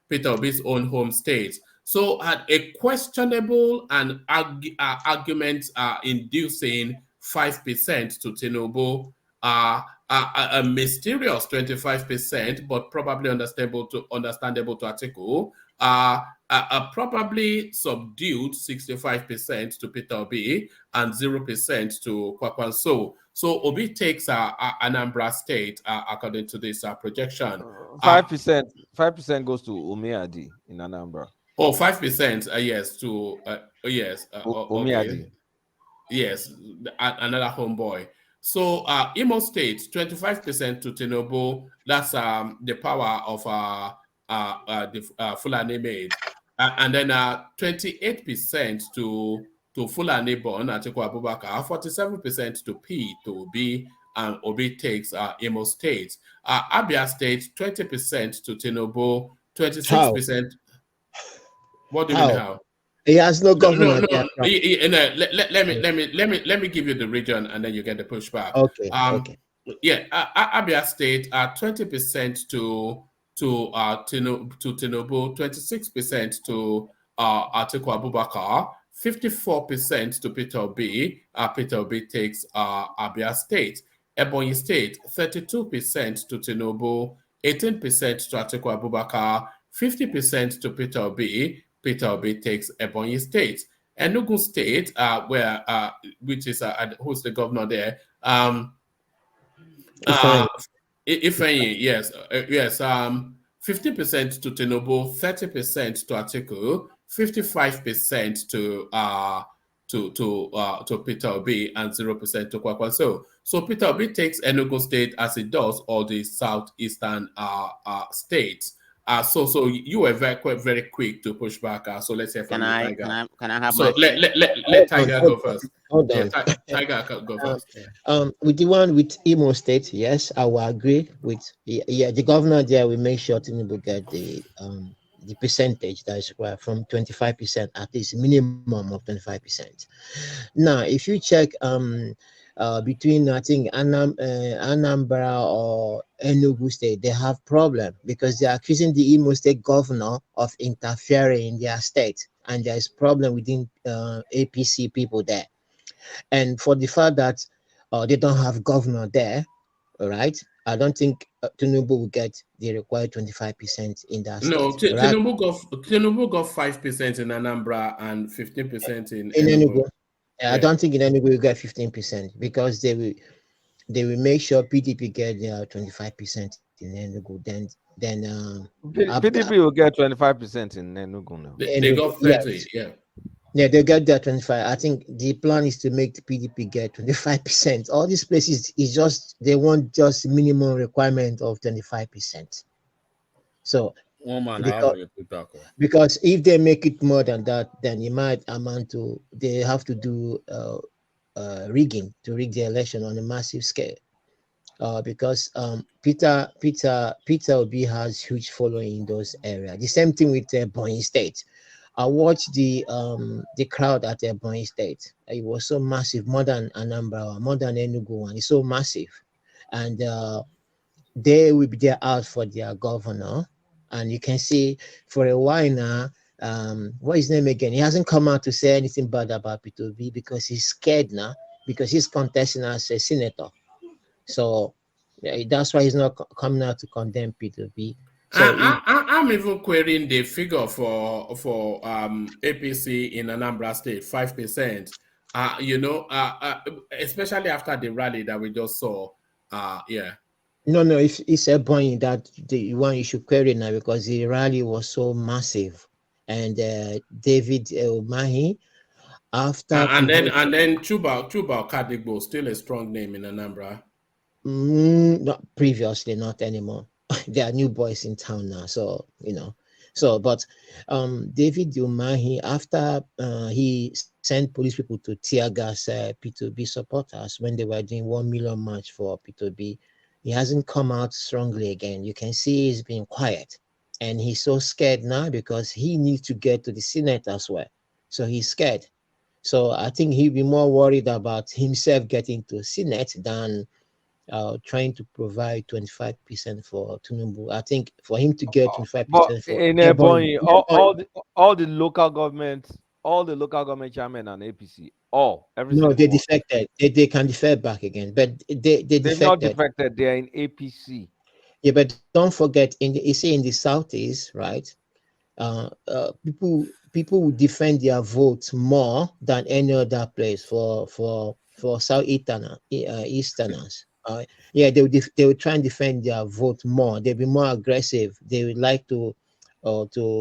Peter Obi's own home state. So a questionable and argument inducing 5% to Tinubu, a mysterious 25%, but probably understandable to Atiku, a probably subdued 65% to Peter Obi, and 0% to Kwakwanso. So Obi takes Anambra State according to this projection. 5% goes to Umeadi in Anambra. 5%, yes, to Umeadi. Yes, another homeboy. So Imo State, 25% to Tinubu. That's the power of the Fulani made. And then 28% to Fulani born Atiku Abubakar, 47% to Obi, and Obi takes Imo State. Abia State, 20% to Tinubu, 26%. What do you mean how? He has no government. No. Let me give you the region, and then you get the pushback. Okay. Abia State 20% to Tinubu, 26% to Atiku Abubakar, 54% to Peter Obi. Peter Obi takes Abia State. Ebonyi State 32% to Tinubu, 18% to Atiku Abubakar, 50% to Peter Obi. Peter Obi takes Ebonyi State. Enugu State, which is who's the governor there? Ifeanyi, yes. 50% to Tinubu, 30% to Atiku, 55% to Peter Obi and 0% to Kwakwanso. So Peter Obi takes Enugu State as it does all the southeastern states. So you were very quick to push back. So let's hear from you, Tiger. Can I have so my let Tiger go first. Hold on. Yeah, Tiger go first. With the one with Imo State, yes, I will agree with the governor there. We make sure Tinubu get the percentage that is required from 25%, at least minimum of 25%. Now, if you check between I think Anambra or Enugu State, they have problem because they are accusing the Imo State governor of interfering in their state, and there is problem within APC people there. And for the fact that they don't have governor there, all right, I don't think Tinubu will get the required 25% in that no, state. Tinubu got 5% in Anambra and 15% in Enugu. Yeah. I don't think in Enugu will get 15% because they will make sure PDP get their 25% in Enugu. Then PDP will get 25% in Enugu now. They got 30, yeah. Yeah, they get that 25. I think the plan is to make the PDP get 25%. All these places is just they want just minimum requirement of 25%. So because if they make it more than that, then it might amount to they have to do rigging to rig the election on a massive scale. Because Peter Obi has huge following in those areas. The same thing with Ebonyi State. I watched the crowd at Ebonyi State. It was so massive, more than Anambra, more than Enugu one. It's so massive, and they will be there out for their governor. And you can see for a while now, what is his name again? He hasn't come out to say anything bad about Peter Obi because he's scared now because he's contesting as a senator. So that's why he's not coming out to condemn Peter Obi. So I'm even querying the figure for APC in Anambra State, 5%. Especially after the rally that we just saw. Yeah. No, it's a point that the one you should query now because the rally was so massive, and David Umahi after and then Chuba Kadigbo, still a strong name in Anambra. Not previously, not anymore. There are new boys in town now, so but David Umahi after he sent police people to tear gas P2B supporters when they were doing 1 million march for P2B, he hasn't come out strongly again. You can see he's been quiet, and he's so scared now because he needs to get to the Senate as well, so he's scared. So I think he'll be more worried about himself getting to Senate than trying to provide 25% for Tinubu. I think for him to get 25% for in Ebonyi, all the local government chairmen and APC, everything. No, they defected. They can defect back again, but they're not defected. They are in APC. Yeah, but don't forget, in the southeast, right? People will defend their votes more than any other place for easterners. Yeah, they will try and defend their vote more. They'll be more aggressive. They would like to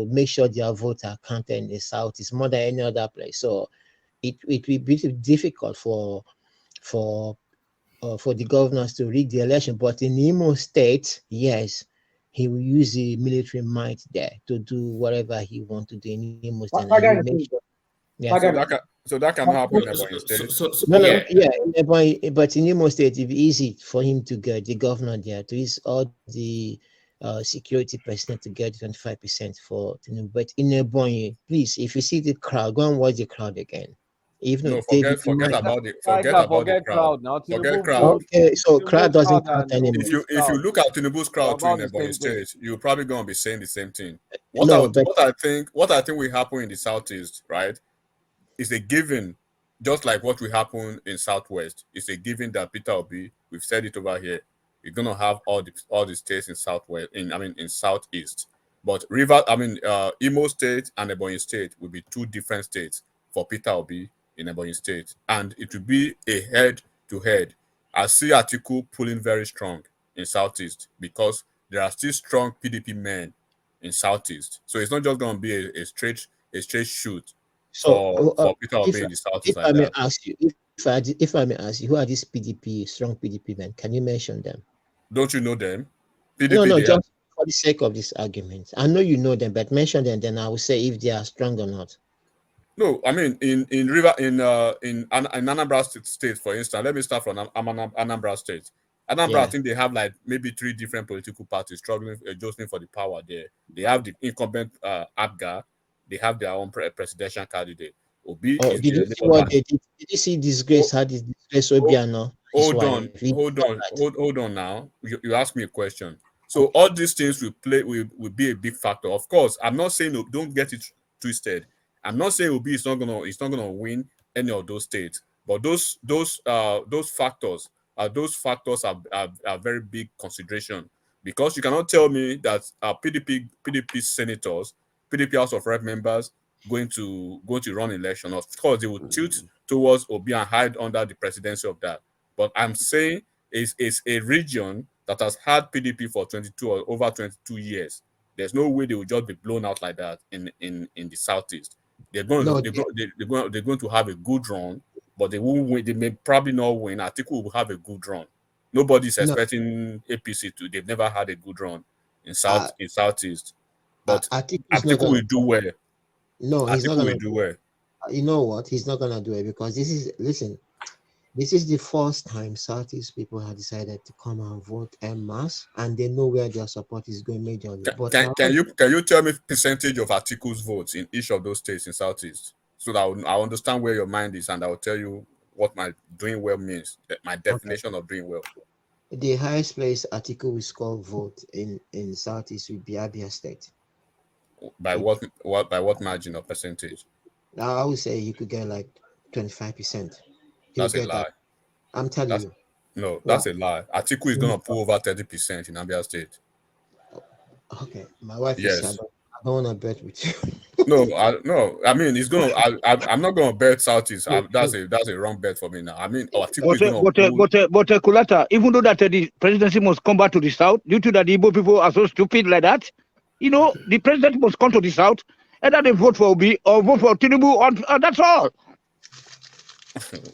make sure their votes are counted in the south. It's more than any other place. So it will be difficult for the governors to rig the election. But in Imo State, yes, he will use the military might there to do whatever he wants to do in Imo State. So that can happen in Ebonyi State. But in Imo State, it'd be easy for him to get the governor there to use all the security personnel to get 25% for Tinubu. But in Ebonyi, please, if you see the crowd, go and watch the crowd again. Forget about the crowd. Now. Forget crowd. Okay, so crowd doesn't count anymore. If you look at Tinubu's crowd too in Ebonyi State, you're probably gonna be saying the same thing. What I think will happen in the southeast, right? It's a given, just like what will happen in Southwest. It's a given that Peter Obi, we've said it over here, you're gonna have all the states in Southwest, in Southeast. But Imo State and Ebonyi State will be two different states for Peter Obi in Ebonyi State, and it will be a head-to-head. I see Atiku pulling very strong in Southeast because there are still strong PDP men in Southeast. So it's not just gonna be a straight shoot for Peter Obi in the Southeast if I may ask you, if I may ask you, who are these PDP, strong PDP men? Can you mention them? Don't you know them? PDP, no, just for the sake of this argument. I know you know them, but mention them, then I will say if they are strong or not. No, I mean in Anambra State, for instance. Let me start from Anambra State. Anambra, I think they have like maybe 3 different political parties struggling, jostling for the power there. They have the incumbent ABGA. They have their own presidential candidate. Obi. Did you see what they did? Did you see disgrace? How this disgrace Obiano? Hold on now. You asked me a question. So all these things will be a big factor. Of course, I'm not saying don't get it twisted. I'm not saying Obi is not gonna win any of those states, but those factors are very big consideration, because you cannot tell me that PDP senators, PDP House of Rep members going to run election. Of course, they will tilt towards Obi and hide under the presidency of that. But I'm saying it's a region that has had PDP for 22 or over 22 years. There's no way they will just be blown out like that in the Southeast. They're going to have a good run, but they won't win. They may probably not win. Atiku will have a good run. Nobody's expecting APC to. They've never had a good run in Southeast. But Atiku will do well. No, he's not going to do well. You know what? He's not going to do it, because this is the first time Southeast people have decided to come and vote en masse, and they know where their support is going majorly. Can you tell me percentage of Atiku's votes in each of those states in Southeast, so that I'll understand where your mind is, and I'll tell you what my doing well means, my definition of doing well. The highest place Atiku will score vote in Southeast will be Abia State. By what margin or percentage? I would say you could get like 25%. That's a lie. That. I'm telling you. No, that's a lie. Atiku is going to pull over 30% in Abia State. Okay, my wife is. I don't want to bet with you. No. I mean, he's going to. I'm not going to bet Southeast. That's a wrong bet for me now. I mean, Atiku is going to. But Kulata, even though that the presidency must come back to the South, due to that the Igbo people are so stupid like that, the president must come to the South, and then they vote for Obi or vote for Tinubu, that's all.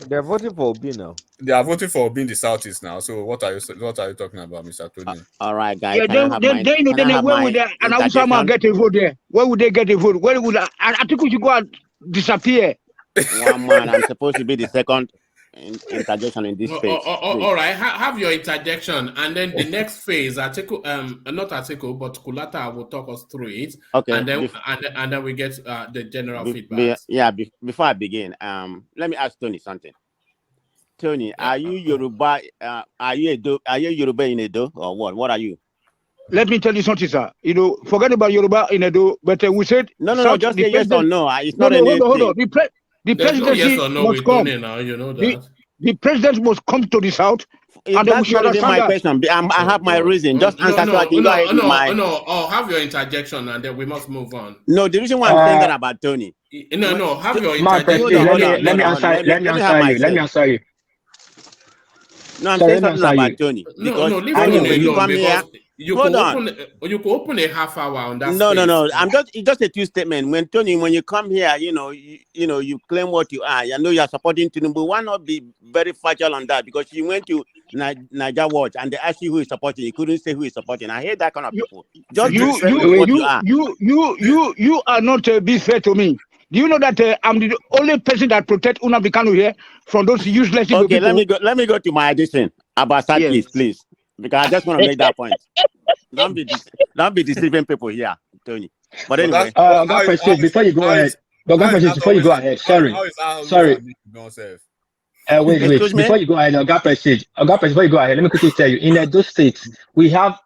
They're voting for Obi now. They are voting for Obi in the Southeast now. So what are you talking about, Mr. Tony? All right, guys. Yeah, where would an Hausa man get a vote there? Where would they get a vote? Where would Atiku should go and disappear? One man, I'm supposed to be the second interjection in this phase. All right, have your interjection, and then the next phase, Atiku, not Atiku, but Kulata will talk us through it. Okay, and then we get the general feedback. Before I begin, let me ask Tony something. Tony, are you Yoruba? Are you Yoruba in Edo or what? What are you? Let me tell you something, sir. Forget about Yoruba in Edo, but we said no. Just say yes or no. It's not anything. Hold on. The presidency yes or no must come. Now, you know that. The president must come to the South. That's not even my question. I have my reason. Just answer so I can go ahead with my... No. Have your interjection, and then we must move on. No, the reason why I'm saying that about Tony. No. Have your interjection. Let me answer you. No, I'm saying something about Tony. No, leave Tony alone, because you could open a half hour on that. No. It's just a two statement. When you come here, you claim what you are. I know you are supporting Tinubu. Why not be very factual on that? Because you went to Niger Watch and they asked you who is supporting. You couldn't say who is supporting. I hate that kind of people. Just you are not being fair to me. Do you know that I'm the only person that protects Nnamdi Kanu here from those useless people? Okay, let me go to my addition about that, please. Because I just want to make that point. Don't be deceiving people here, Tony. But anyway, before you go ahead. Sorry. Wait. Before you go ahead, before you go ahead, let me quickly tell you. In Edo State, we have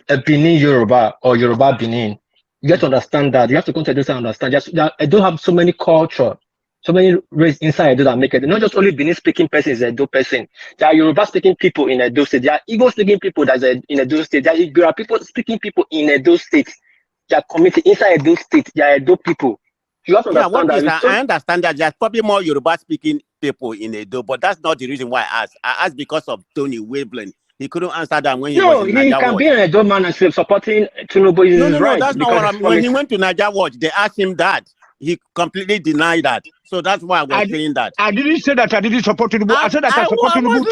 a Benin Yoruba or Yoruba Benin. You have to understand that. You have to come to Edo State and understand. I don't have so many culture, so many race inside Edo that make it. Not just only Benin speaking person is Edo person. There are Yoruba speaking people in Edo State. There are Igbo speaking people that's in Edo State. There are people speaking people in Edo State. There are community inside Edo State. There are Edo people. You have to understand that. I understand that there's probably more Yoruba speaking people in Edo, but that's not the reason why I asked. I asked because of Tony Waveland. He couldn't answer that when he was in Niger Watch. No, he can be an Edo man and supporting Tinubu. No, that's not what I mean. When he went to Niger Watch, they asked him that. he completely denied that. So that's why I was saying that. I didn't say that I didn't support Tinubu. I said that I support Tinubu.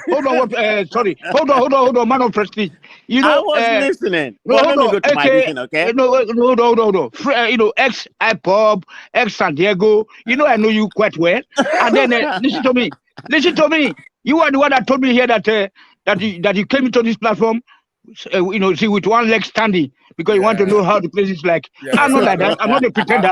Hold on. Sorry. Hold on. Man of prestige. You know, I was listening. No, But let me hold go on. to my vision, okay? No, hold on. You know, ex IPOB, ex San Diego. You know, I know you quite well. And then listen to me. You are the one that told me here that that you came into this platform, you know, see, with one leg standing because you want to know how the place is like. I'm not like that. I'm not a pretender.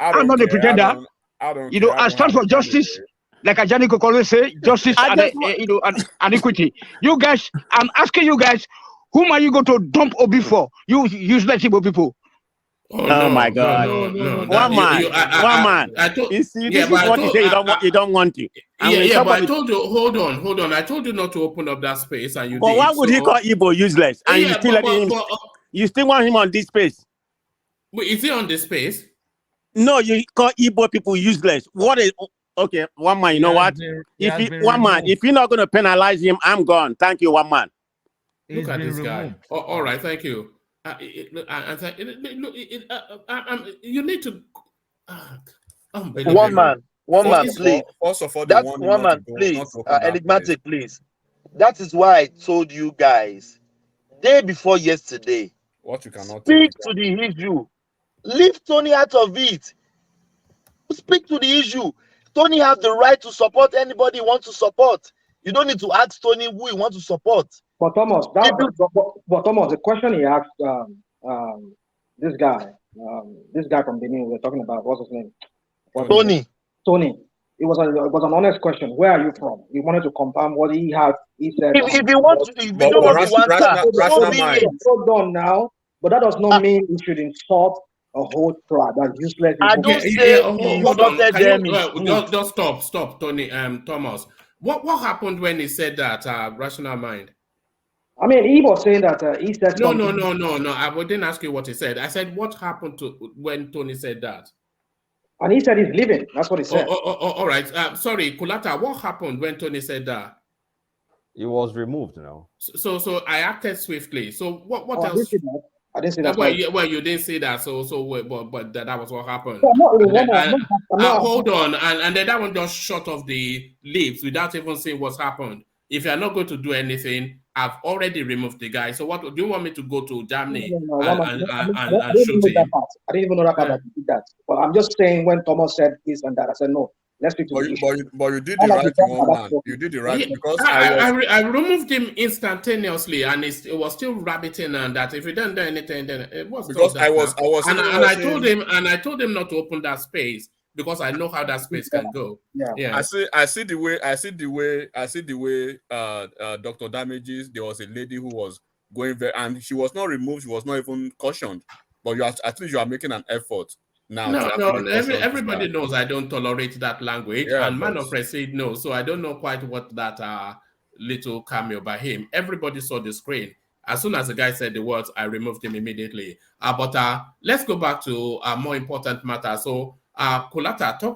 I'm not a pretender. I don't You know, I stand for justice. Like Ajani Kokolo say, justice and you know, and equity. You guys, I'm asking you guys, whom are you going to dump Obi for? You useless Igbo people. Oh, no, my God! No. One man. You see, this is what you say. You don't want to. But I told you. Hold on. I told you not to open up that space, and you did. Why would he call Igbo useless? And you still letting him? You still want him on this space? Wait, is he on this space? No, you call Igbo people useless. What is? Okay, one man. You know what? If you're not going to penalize him, I'm gone. Thank you, one man. Look at this guy. All right, thank you. You need to. One man, please. First of all, that's one man, please. Enigmatic, please. That is why I told you guys day before yesterday. What you cannot speak to the issue. Leave Tony out of it. Speak to the issue. Tony has the right to support anybody he wants to support. You don't need to ask Tony who he wants to support. But Thomas, Thomas, the question he asked this guy from Benin we're talking about, what's his name? Tony. It was an honest question. Where are you from? He wanted to confirm what he had. He said. If you don't want to answer, hold on now. But that does not mean you should insult a whole tribe. That's useless. I don't say hold on. Just stop, Tony. Thomas. What happened when he said that? Rational mind. I mean, he was saying that he said. No. I didn't ask you what he said. I said what happened to when Tony said that. And he said he's leaving. That's what he said. All right. Sorry, Kulata. What happened when Tony said that? He was removed now. So I acted swiftly. So what else? I didn't see that. Well, you didn't say that. But that was what happened. Hold on, and then that one just shut off the lips without even saying what's happened. If you're not going to do anything, I've already removed the guy. So what do you want me to go to Germany and shoot him? I didn't even know that part that he did that. But I'm just saying when Thomas said this and that, I said no. Let's speak to but you did the right thing, one man. You did the right thing because I removed him instantaneously, and it was still rabbiting and that. If you don't do anything, then it was because I was I told him not to open that space because I know how that space can go. Yeah. I see the way Dr. Damages, there was a lady who was going there and she was not removed, she was not even cautioned. But at least you are making an effort. Now, everybody knows I don't tolerate that language, and Man of Prestige knows. So I don't know quite what that little cameo by him. Everybody saw the screen. As soon as the guy said the words, I removed him immediately. But let's go back to a more important matter. So, Kulata, do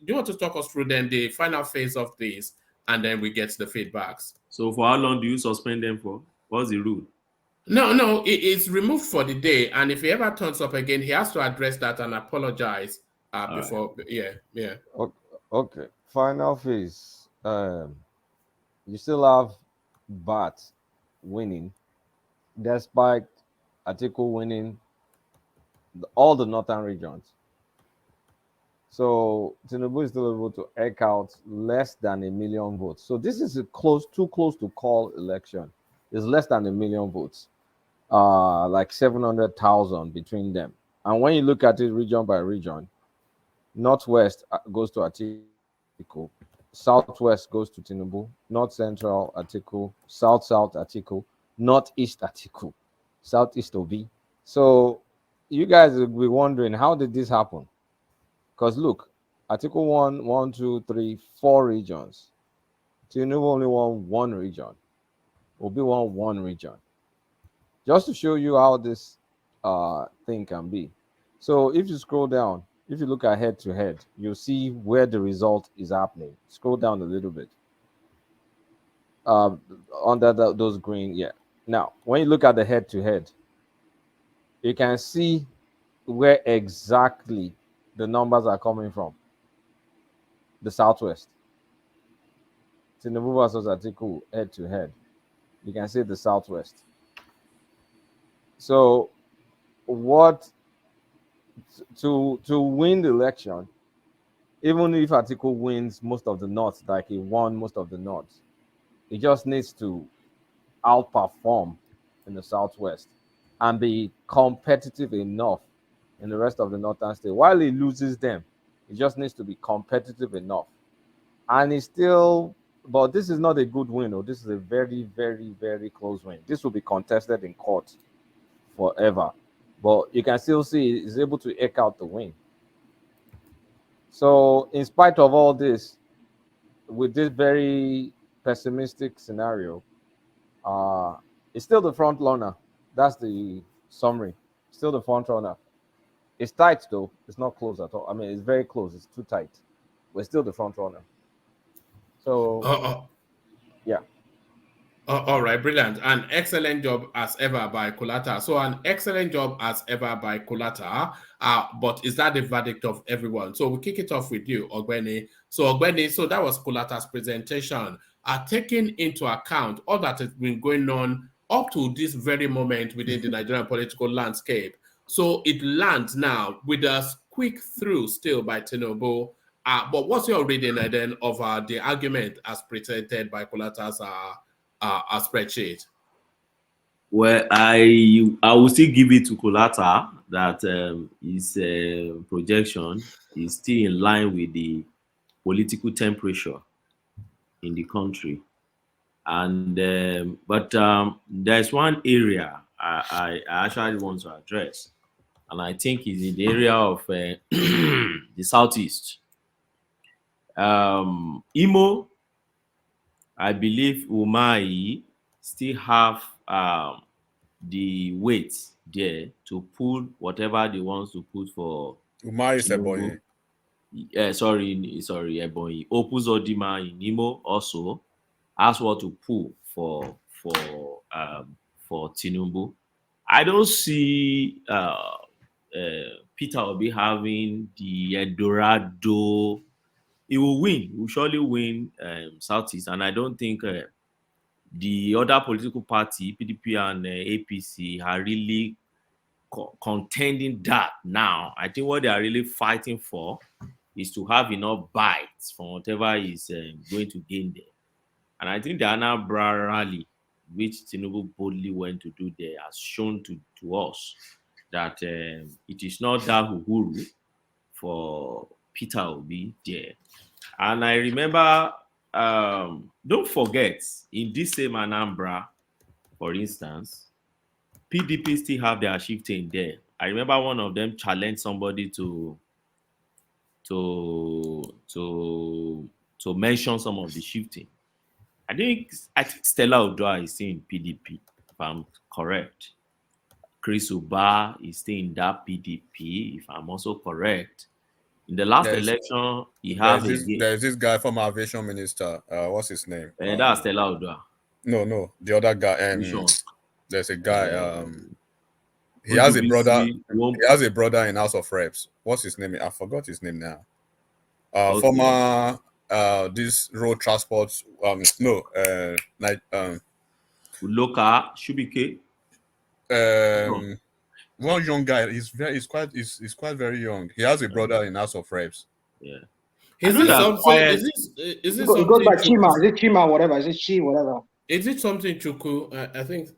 you want to talk us through then the final phase of this, and then we get the feedbacks? So, for how long do you suspend them for? What's the rule? No, it's removed for the day, and if he ever turns up again, he has to address that and apologize before. Right. Yeah. Okay. Final phase. You still have Bat winning, despite Atiku winning all the northern regions. So Tinubu is still able to eke out less than 1 million votes. So this is too close to call election. It's less than 1 million votes. Like 700,000 between them. And when you look at it region by region, Northwest goes to Atiku, Southwest goes to Tinubu, North Central Atiku, South Atiku, Northeast Atiku, Southeast Obi. So you guys will be wondering, how did this happen? Because look, Atiku won 1, 2, 3, 4 regions. Tinubu only won 1 region. Obi won 1 region. Just to show you how this thing can be. So if you scroll down, if you look at head to head, you'll see where the result is happening. Scroll down a little bit. Under those green, yeah. Now, when you look at the head to head, you can see where exactly the numbers are coming from. The Southwest. Tinubu versus Atiku head to head. You can see the Southwest. So what to win the election, even if Atiku wins most of the North, like he won most of the North, he just needs to outperform in the Southwest and be competitive enough in the rest of the Northern state. While he loses them, he just needs to be competitive enough. And he's still, but this is not a good win. Or this is a very, very, very close win. This will be contested in court forever. But you can still see he's able to eke out the win. So, in spite of all this, with this very pessimistic scenario, it's still the front runner. That's the summary. Still the front runner. It's tight though. It's not close at all. I mean, it's very close. It's too tight. We're still the front runner. So, yeah. All right, brilliant. An excellent job as ever by Kulata. So an excellent job as ever by Kulata. But is that the verdict of everyone? So we'll kick it off with you, Ogbeni. So Ogbeni, so that was Kulata's presentation. Taking into account all that has been going on up to this very moment within the Nigerian political landscape. So it lands now with a quick through still by Tinubu. But what's your reading then of the argument as presented by Kulata's a spreadsheet? Well, I will still give it to Kolata that his projection is still in line with the political temperature in the country. And but there's one area I actually want to address, and I think is in the area of the southeast. Imo, I believe Umai still have the weight there to pull whatever they want to put for Umai is Ebonyi. Sorry, Ebonyi. Opus Odima in Imo also has what to pull for Tinubu. I don't see Peter Obi having the Eldorado. He will win. He will surely win Southeast, and I don't think the other political party, PDP and APC, are really contending that now. I think what they are really fighting for is to have enough bites from whatever is going to gain there. And I think the Anambra rally, which Tinubu boldly went to do there, has shown to us that it is not that uhuru for Peter Obi there. And I remember, don't forget, in this same Anambra, for instance, PDP still have their chieftain there. I remember one of them challenged somebody to mention some of the chieftain. I think Stella Odua is still in PDP, if I'm correct. Chris Uba is still in that PDP, if I'm also correct. In the last election, there's this guy, former aviation minister. What's his name? That's Stella Odua. No, the other guy. There's a guy. He has a brother. He has a brother in House of Reps. What's his name? I forgot his name now. Former this road transport. Loka Shubike. One young guy. He's quite very young. He has a brother in House of Reps. Yeah. It goes by Chima. Is it Chima? Whatever. Is it Chi? Whatever. Is it something Chuku? I think.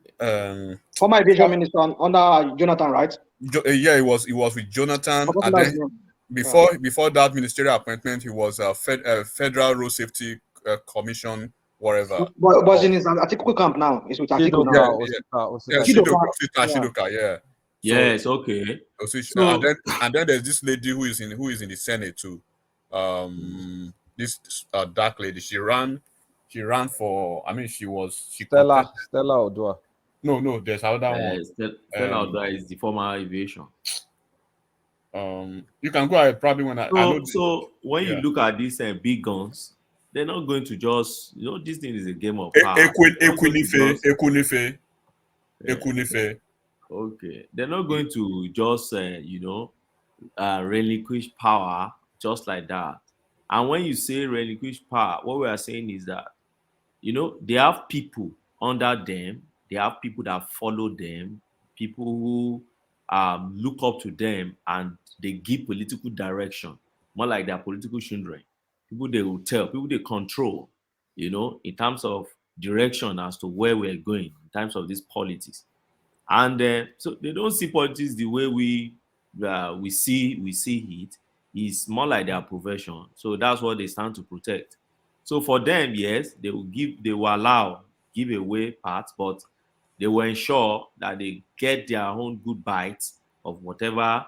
Former aviation minister under Jonathan, right? Yeah, he was with Jonathan. And then before that ministerial appointment, he was a Federal Road Safety Commission, whatever. But in his Atiku camp now. He's with Atiku now. Shidoka, yeah. Yes, okay. So, and then there's this lady who is in the Senate too. This dark lady. She ran for. I mean, Stella Odua. No, there's another one. Stella Odua is the former aviation. You can go ahead probably when So when you look at these big guns, they're not going to just this thing is a game of power. Ekwunife. Okay, they're not going to just relinquish power just like that. And when you say relinquish power, what we are saying is that they have people under them, they have people that follow them, people who look up to them, and they give political direction, more like their political children. People they will tell, people they control, in terms of direction as to where we're going, in terms of this politics. And so they don't see politics the way we see it. It's more like their profession. So that's what they stand to protect. So for them, yes, they will allow give away parts, but they will ensure that they get their own good bites of whatever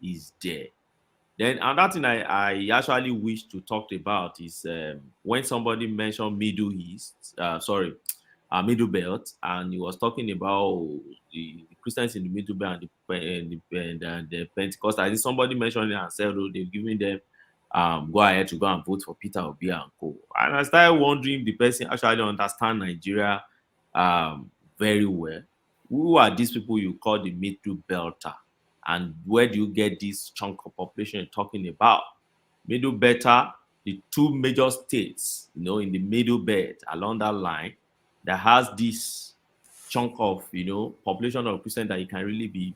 is there. Then another thing I actually wish to talk about is when somebody mentioned Middle Belt, and he was talking about the Christians in the Middle Belt and the Pentecost. I think somebody mentioned it and said, they've given them go ahead to go and vote for Peter Obi and co. And I started wondering if the person actually understand Nigeria very well. Who are these people you call the Middle Belter? And where do you get this chunk of population you're talking about? Middle Belter, the two major states, in the Middle Belt along that line, that has this chunk of population of Christians that you can really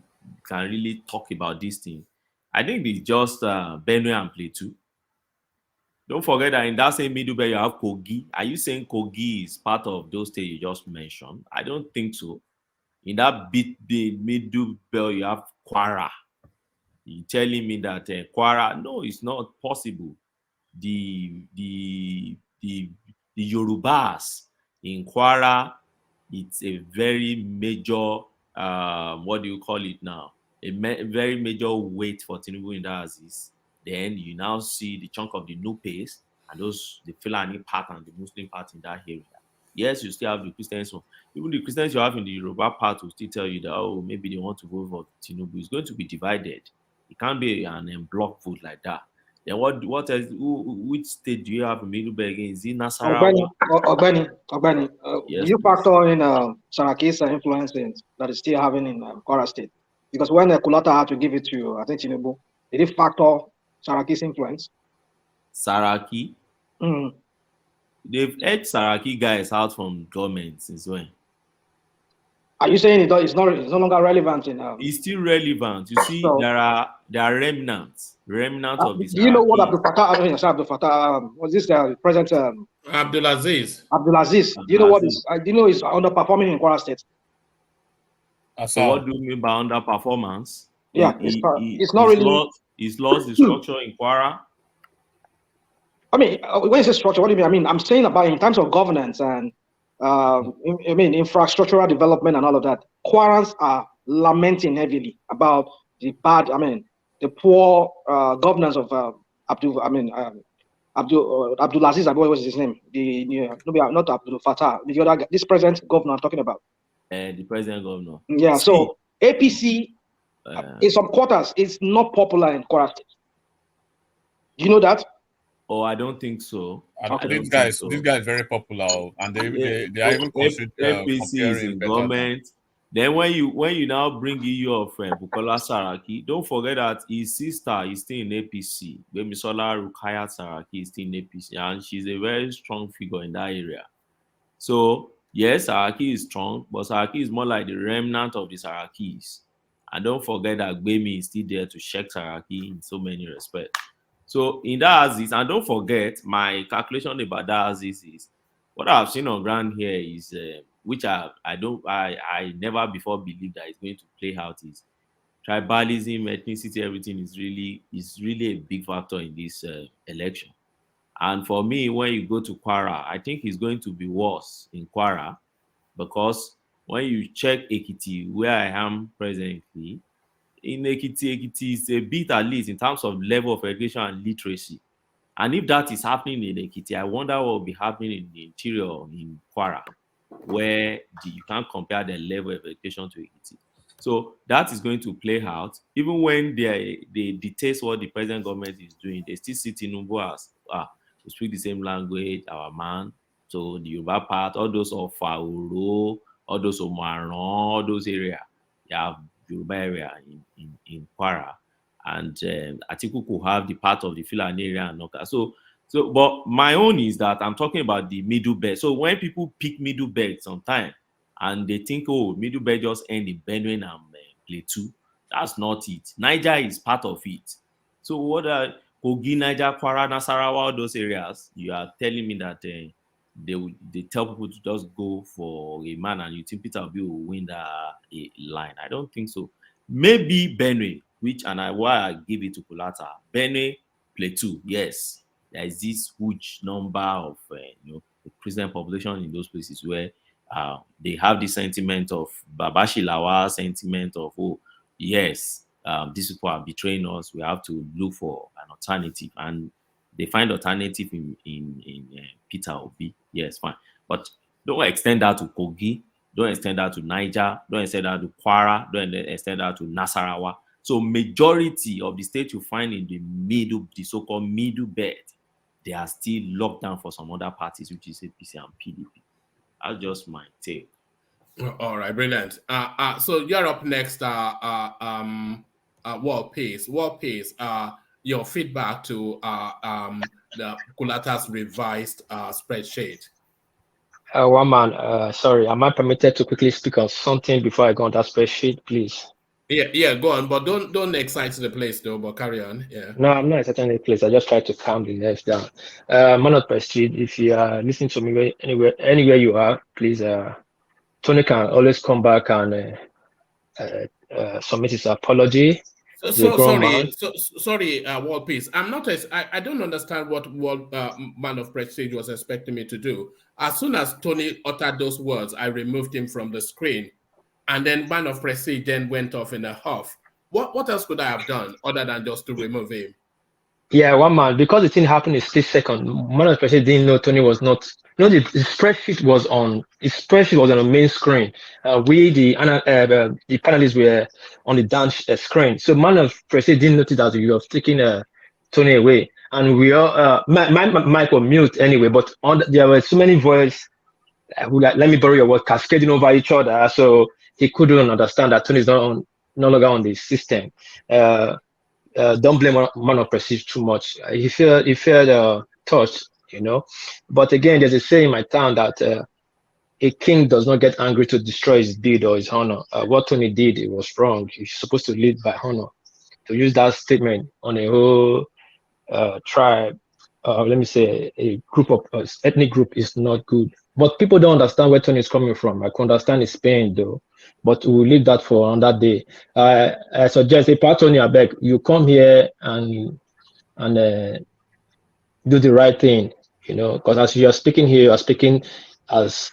talk about this thing. I think it's just Benue and Plateau. Don't forget that in that same Middle Belt you have Kogi. Are you saying Kogi is part of those states you just mentioned? I don't think so. In that big Middle Belt you have Kwara. You telling me that Kwara? No, it's not possible. The Yorubas in Kwara, it's a very major, what do you call it now? Very major weight for Tinubu in that axis. Then you now see the chunk of the Nupes and the Fulani part and the Muslim part in that area. Yes, you still have the Christians. Even the Christians you have in the Yoruba part will still tell you that, maybe they want to vote for Tinubu. It's going to be divided. It can't be an block vote like that. Then what else? Which state do you have in Middle Belt again? Is it Nasarawa? Ogbeni, Yes, do you factor in Saraki's influence that is still having in Kwara State? Because when Kulata had to give it to, I think, Tinubu, did it factor Saraki's influence? Saraki? Mm. They've edged Saraki guys out from government since when? Are you saying it's no longer relevant in? It's still relevant. You see, there are remnants of this. Do you know what Abdul Fattah? Was this President Abdulaziz? Abdulaziz. Do you know what is? Do you know is underperforming in Kwara State? So what do you mean by underperformance? Yeah, it's not really. He's lost the structure in Kwara. I mean, when you say structure, what do you mean? I mean, I'm saying about in terms of governance and infrastructural development and all of that. Kwarans are lamenting heavily about the poor governance of Abdulaziz. What was his name? Not Abdul Fattah. The other guy, this present governor I'm talking about. The present governor. Yeah. So APC in some quarters is not popular in Kwara State. Do you know that? Oh, I don't think so. This guy is very popular, and they are even considered APC is in government. Then when you now bring in your friend Bukola Saraki, don't forget that his sister is still in APC. Gbemisola Rukayat Saraki is still in APC, and she's a very strong figure in that area. So yes, Saraki is strong, but Saraki is more like the remnant of the Sarakis. And don't forget that Gbemi is still there to check Saraki in so many respects. So in that axis, and don't forget my calculation about that axis is what I've seen on ground here is which I never before believed that it's going to play out is tribalism, ethnicity, everything is really a big factor in this election. And for me, when you go to Kwara, I think it's going to be worse in Kwara because when you check Ekiti, where I am presently, in Ekiti is a bit at least in terms of level of education and literacy. And if that is happening in Ekiti, I wonder what will be happening in the interior in Kwara, where you can't compare the level of education to Ekiti. So that is going to play out. Even when they detest what the present government is doing, they still see Tinubu as we speak the same language, our man. So the Yoruba part, all those of Fauro, all those of Maron, all those areas. you have Yoruba area in Kwara, and Atiku could have the part of the Fulani area and Noka. So, but my own is that I'm talking about the middle belt. So when people pick middle belt sometimes, and they think, oh, middle belt just end in Benue and Plateau, that's not it. Niger is part of it. So what are Kogi, Niger, Kwara, Nasarawa, all those areas? You are telling me that they tell people to just go for a man, and you think Peter Obi will win that line? I don't think so. Maybe Benue, why I give it to Kulata. Benue, Plateau, yes, there is this huge number of the Christian population in those places where they have the sentiment of Babashilawa, sentiment of, oh yes, these people are betraying us. We have to look for an alternative, and they find alternative in Peter Obi. Yes, fine, but don't extend that to Kogi. Don't extend that to Niger. Don't extend that to Kwara. Don't extend that to Nasarawa. So majority of the states you find in the middle, the so-called middle belt, they are still locked down for some other parties, which is APC and PDP. That's just my take. All right, brilliant. So you're up next. World Peace. Your feedback to the Kulata's revised spreadsheet. One man, sorry, am I permitted to quickly speak on something before I go on that spreadsheet, please? Yeah, go on, but don't excite the place though, but carry on. Yeah. No, I'm not exciting the place. I just try to calm the nerves down. Man of Prestige, if you are listening to me anywhere you are, please, Tony can always come back and submit his apology. Sorry, World Peace. I don't understand what Man of Prestige was expecting me to do. As soon as Tony uttered those words, I removed him from the screen, and then Man of Prestige then went off in a huff. What else could I have done other than just to remove him? Yeah, one man, because the thing happened in split second. Man of Prestige didn't know Tony was not. No, the spreadsheet was on. His spreadsheet was on the main screen. We, the panelists, were on the dance screen. So Man of Prestige didn't notice that you have taken Tony away, and we all my mic was mute anyway. But there were so many voices. Let me borrow your word, cascading over each other. So he couldn't understand that Tony is no longer on the system. Don't blame Man of Prestige too much. He felt touched, But again, there's a saying in my town that a king does not get angry to destroy his deed or his honor. What Tony did, it was wrong. He's supposed to lead by honor. To use that statement on a whole tribe, let me say a group of ethnic group is not good. But people don't understand where Tony is coming from. I can understand his pain though, but we'll leave that for another day. I suggest, if Tony, I beg you come here and do the right thing, because as you are speaking here, you are speaking as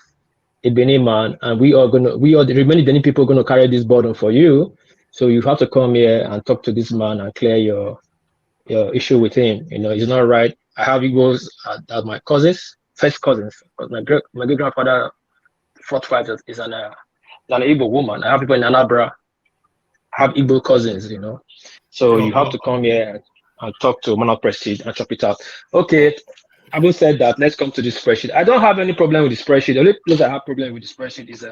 a Benin man, and we are the remaining Benin people are going to carry this burden for you. So you have to come here and talk to this man and clear your issue with him. It's not right. I have Igbos as my cousins, first cousins, because my great grandfather, fourth wife, is an Igbo woman. I have people in Anambra, have Igbo cousins, So you have to come here and talk to Man of Prestige and chop it out. Okay, having said that, let's come to the spreadsheet. I don't have any problem with the spreadsheet. The only place I have problem with the spreadsheet is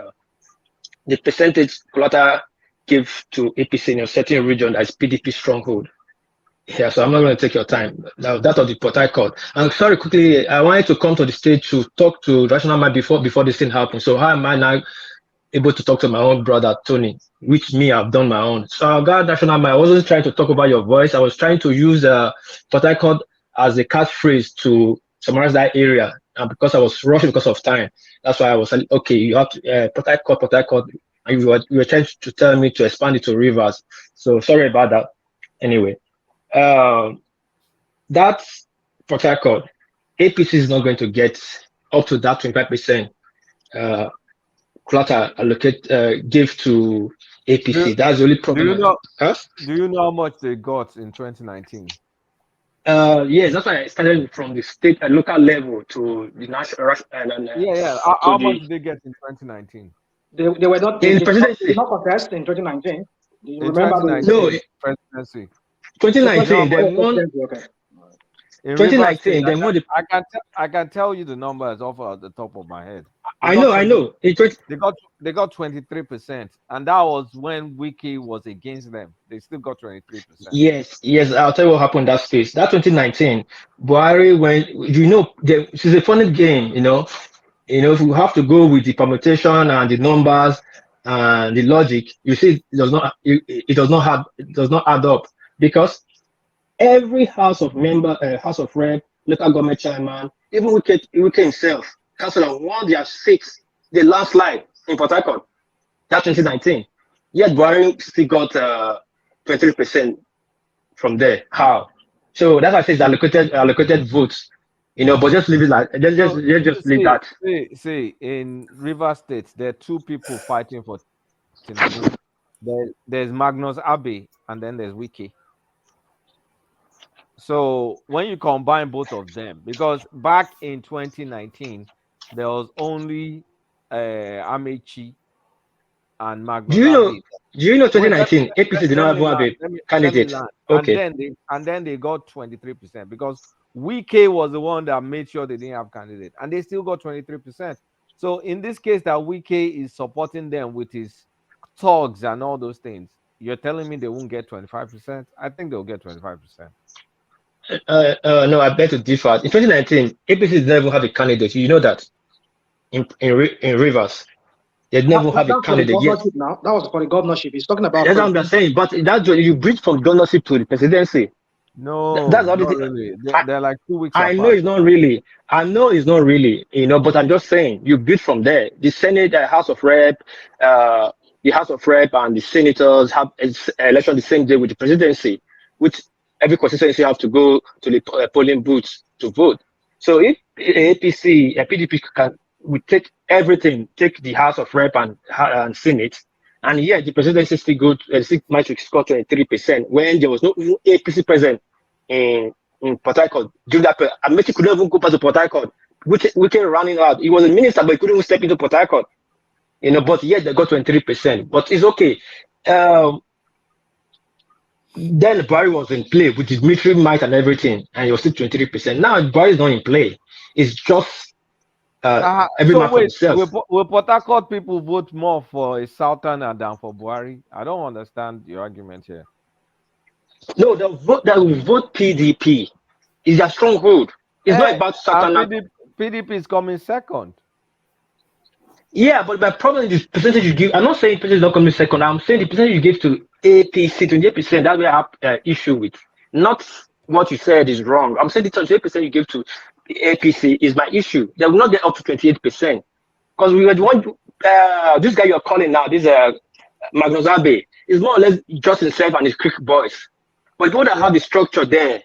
the percentage Kulata give to APC in a certain region as PDP stronghold. Yeah, so I'm not going to take your time. Now, that of the Port Harcourt. And sorry, quickly, I wanted to come to the stage to talk to Rational Mind before this thing happened. So how am I now able to talk to my own brother, Tony, which me, I've done my own. So I got Rational Mind. I wasn't trying to talk about your voice. I was trying to use Port Harcourt as a catchphrase to summarize that area. And because I was rushing because of time, that's why I was like, okay, you have to, Port Harcourt. And you were trying to tell me to expand it to rivers. So sorry about that. Anyway. That's Port Harcourt. APC is not going to get up to that 25% Kulata give to APC. That's the only problem. Do you know how much they got in 2019? Yes, that's why I started from the state and local level to the national. How much did they get in 2019? They were not in presidency. Not contest in 2019. Do you remember? Presidency. 2019, they won. Okay. 2019, they won. I can tell you the numbers off the top of my head. I know. They got 23%, and that was when Wiki was against them. They still got 23%. Yes. I'll tell you what happened that space. That 2019, Buhari went. This is a funny game. If you have to go with the permutation and the numbers and the logic, you see, it does not add up because every House of Rep, local government chairman, even Wike himself, councillor won their seats, the landslide in Port Harcourt, that 2019. Yet Buhari still got 23% from there. How? So that's why I say it's allocated votes. But just leave it like just leave that. See, in River State, there are two people fighting for Tinubu. There's Magnus Abbey and then there's Wiki. So when you combine both of them, because back in 2019, there was only Amechi and Magnus Abbey. Do you know 2019 APC did not have a candidate? Okay. And then they got 23% because Wike was the one that made sure they didn't have candidate, and they still got 23%. So in this case, that Wike is supporting them with his thugs and all those things, you're telling me they won't get 25%? I think they'll get 25%. No, I beg to differ. In 2019, APC did not even have a candidate. You know that in Rivers. They never have a candidate yet. Now. That was for the governorship. He's talking about. That's what I'm saying. But that's you bridge from governorship to the presidency. No, that's not really. They're like 2 weeks. I know it's not really. But I'm just saying you build from there. The Senate, House of Rep, the House of Rep, and the senators have election the same day with the presidency, which every constituency have to go to the polling booths to vote. So if APC, PDP we take everything, take the House of Rep and Senate, and yet the presidency still might score 23% when there was no APC present in Port Harcourt. During that, Amechi couldn't even go past to Port Harcourt. We came running out. He was a minister, but he couldn't even step into Port Harcourt. But yet they got 23%. But it's okay. Then Buhari was in play with his military might and everything, and he was still 23%. Now Buhari is not in play. It's just every man for himself. Will Port Harcourt people vote more for a Southerner than for Buhari? I don't understand your argument here. No, the vote that will vote PDP is a stronghold. It's not about Southerner. PDP is coming second. Yeah, but my problem is the percentage you give. I'm not saying percentage is not coming second. I'm saying the percentage you give to APC, 28%, that's where I have issue with. Not what you said is wrong. I'm saying the 28% you give to APC is my issue. They will not get up to 28%. Because we were the one, this guy you're calling now, this Magnus Abbey, is more or less just himself and his Creek boys. But you want to have the structure there.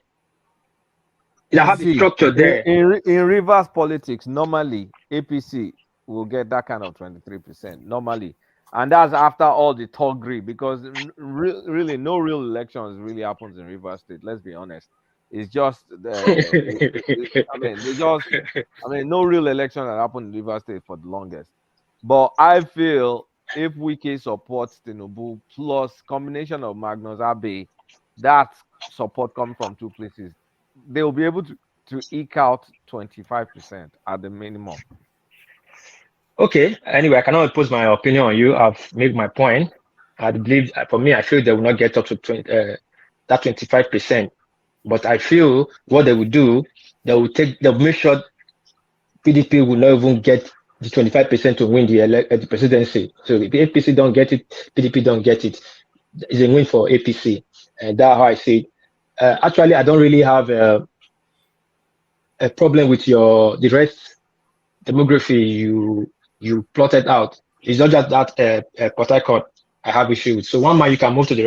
In reverse politics, normally APC will get that kind of 23%. Normally. And that's after all the toggery, because really no real elections really happens in Rivers State. Let's be honest. It's just no real election that happened in Rivers State for the longest. But I feel if Wike supports Tinubu plus combination of Magnus Abbey, that support comes from two places, they will be able to eke out 25% at the minimum. Okay. Anyway, I cannot impose my opinion on you. I've made my point. I believe, for me, I feel they will not get up to that 25%. But I feel what they will do, they'll make sure PDP will not even get the 25% to win the presidency. So if the APC don't get it, PDP don't get it. It's a win for APC. And that's how I see it. Actually, I don't really have a problem with the rest demography you plotted out. It's not just that Port Harcourt I have issue with. So one man you can move to the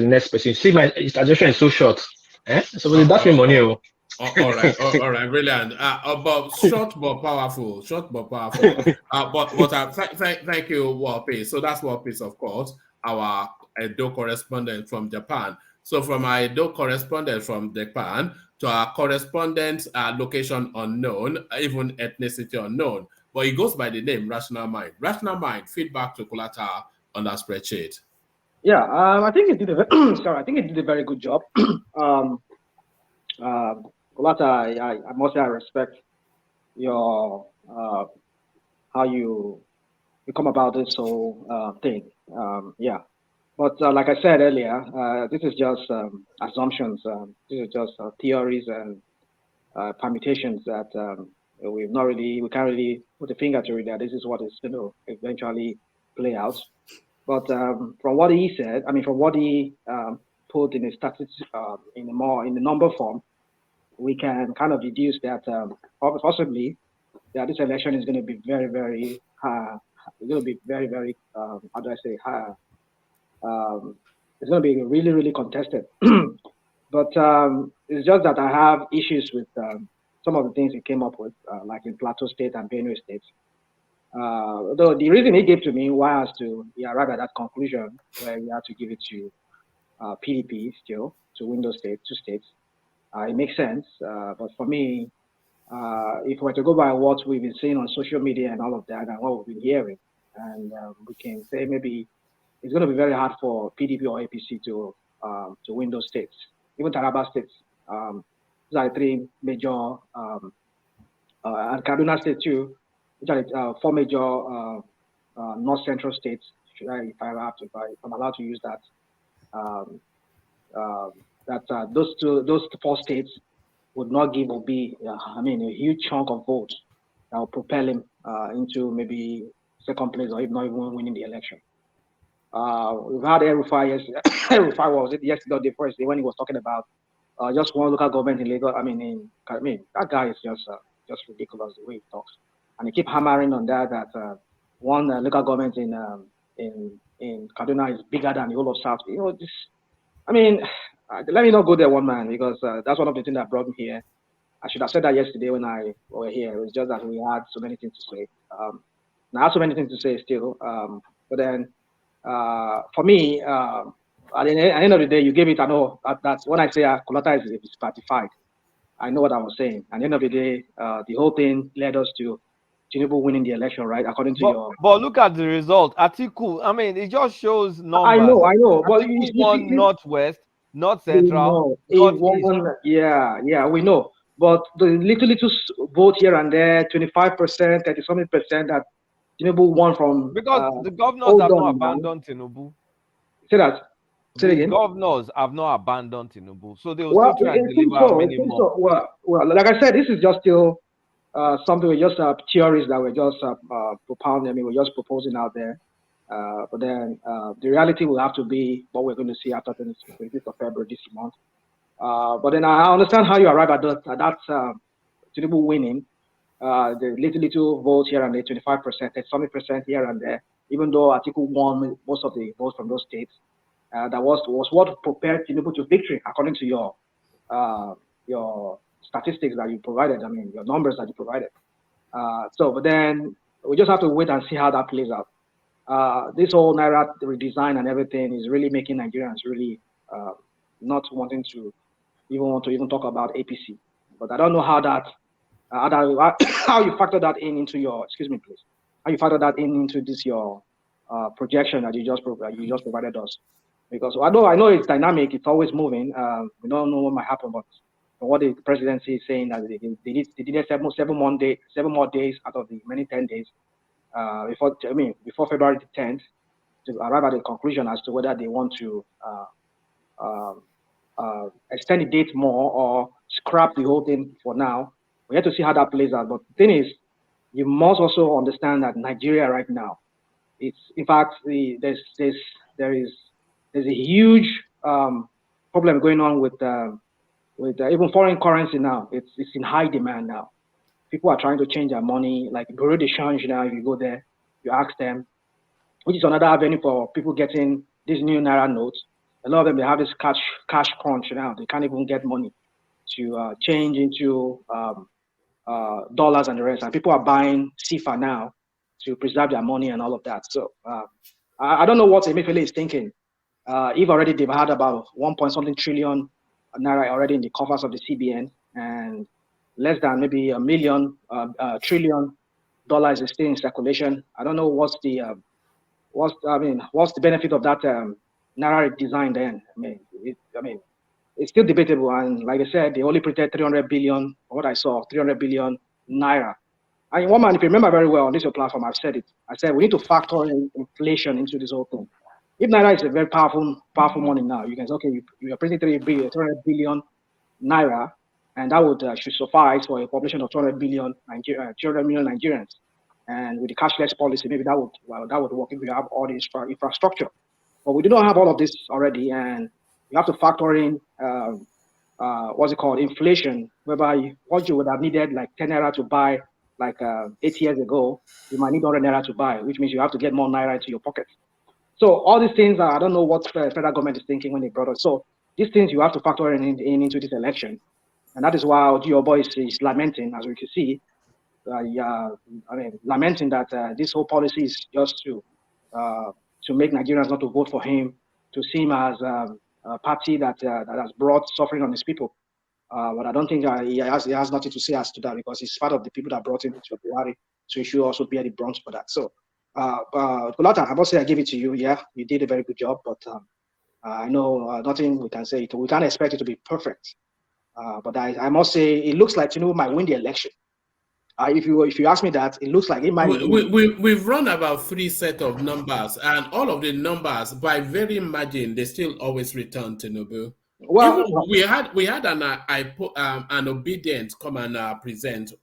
next person. See, my suggestion is so short. So that's me money. All right, brilliant. But short but powerful. But thank you, Wapi. So that's Wapi, of course, our Edo correspondent from Japan. So from our Edo correspondent from Japan to our correspondent location unknown, even ethnicity unknown, but it goes by the name Rational Mind. Rational Mind, feedback to Kulata on that spreadsheet. Yeah, I think it did a very good job. Kulata, I must say I respect your how how you come about this whole thing. Yeah, but like I said earlier, this is just assumptions. This is just theories and permutations that we can't really put a finger to it that this is what is going to eventually play out. But from what he said, I mean, from what he put in the statistics, in the number form, we can kind of deduce that possibly that this election is going to be very, very it's going to be very, very how do I say it's going to be really, really contested. But it's just that I have issues with some of the things he came up with, like in Plateau State and Benue State. Though the reason he gave to me why he arrived at that conclusion where he had to give it to PDP still to win those two states. It makes sense, but for me, if we were to go by what we've been seeing on social media and all of that, and what we've been hearing, and we can say maybe it's going to be very hard for PDP or APC to win those states, even Taraba states. These are the three major, and Kaduna State too, which are the four major north central states. If I'm allowed to use that. Those four states would not give Obi, a huge chunk of votes that will propel him into maybe second place or if not even winning the election. We've had El-Rufai yesterday. El-Rufai was it yesterday or the first day when he was talking about just one local government in Lagos. That guy is just ridiculous the way he talks, and he keep hammering on that one local government in Kaduna is bigger than the whole of South. Let me not go there, one man, because that's one of the things that brought me here. I should have said that yesterday when I were here. It was just that we had so many things to say. I have so many things to say still. But then, for me, at the end of the day, you gave it. I know that's when I say Kolata is partified. I know what I was saying. At the end of the day, the whole thing led us to Tinubu winning the election, right? According to your. But look at the result. Atiku, it just shows numbers. I know. But Atiku won Northwest, North Central, Northeast. Yeah, we know. But the little vote here and there, 25%, 30-something% that Tinubu won from. Because the governors have not abandoned Tinubu. Say that. Say again. Governors have not abandoned Tinubu, so they will still try and deliver minimum. Well, like I said, this is just still something we just theories that we're just propounding. We're just proposing out there. But then the reality will have to be what we're going to see after the 25th of February this month. But then I understand how you arrive at that Tinubu winning. The little votes here and there, 25%, 30% here and there. Even though Atiku won most of the votes from those states, that was what prepared Tinubu to victory, according to your statistics that you provided. Your numbers that you provided. But then we just have to wait and see how that plays out. This whole Naira redesign and everything is really making Nigerians really not wanting to even talk about APC. But I don't know how how you factor that into your how you factor that into this your projection that you just provided us. Because I know it's dynamic, it's always moving. We don't know what might happen, but what the presidency is saying that they did 7 more days out of the many 10 days. Before February 10th, to arrive at a conclusion as to whether they want to extend the date more or scrap the whole thing for now. We have to see how that plays out. But the thing is, you must also understand that Nigeria right now, it's in fact there's a huge problem going on with even foreign currency now. It's in high demand now. People are trying to change their money, like Bureau de Change now. If you go there, you ask them, which is another avenue for people getting these new Naira notes. A lot of them, they have this cash crunch now. They can't even get money to change into dollars and the rest. And people are buying CFA now to preserve their money and all of that. So I don't know what Emefiele is thinking. If already they've had about 1.something trillion Naira already in the coffers of the CBN, and less than maybe $1 trillion is still in circulation. I don't know what's the benefit of that Naira design then. It's still debatable. And like I said, they only printed 300 billion. What I saw, 300 billion Naira And one man, if you remember very well on this platform, I've said it. I said we need to factor in inflation into this whole thing. If Naira is a very powerful money now, you can say, okay, you're printing 300 billion Naira, and that would should suffice for a population of 200 million Nigerians. And with the cashless policy, maybe that would work if we have all the infrastructure. But we do not have all of this already, and you have to factor in what's it called, inflation, whereby what you would have needed like 10 Naira to buy like 8 years ago, you might need 100 Naira to buy, which means you have to get more Naira into your pocket. So all these things, I don't know what the federal government is thinking when they brought it. So these things you have to factor in into this election. And that is why your boy is lamenting, as we can see, lamenting that this whole policy is just to make Nigerians not to vote for him, to see him as a party that has brought suffering on his people. But I don't think he has nothing to say as to that, because he's part of the people that brought him into Buhari, so he should also bear the brunt for that. So, Kulata, I must say I give it to you. Yeah, you did a very good job, but I know nothing we can say. We can't expect it to be perfect. But I must say it looks like Tinubu might win the election. If you ask me that, it looks like it might. We've run about 3 sets of numbers, and all of the numbers, by very margin, they still always return to Tinubu. Well, we had an obedient come and present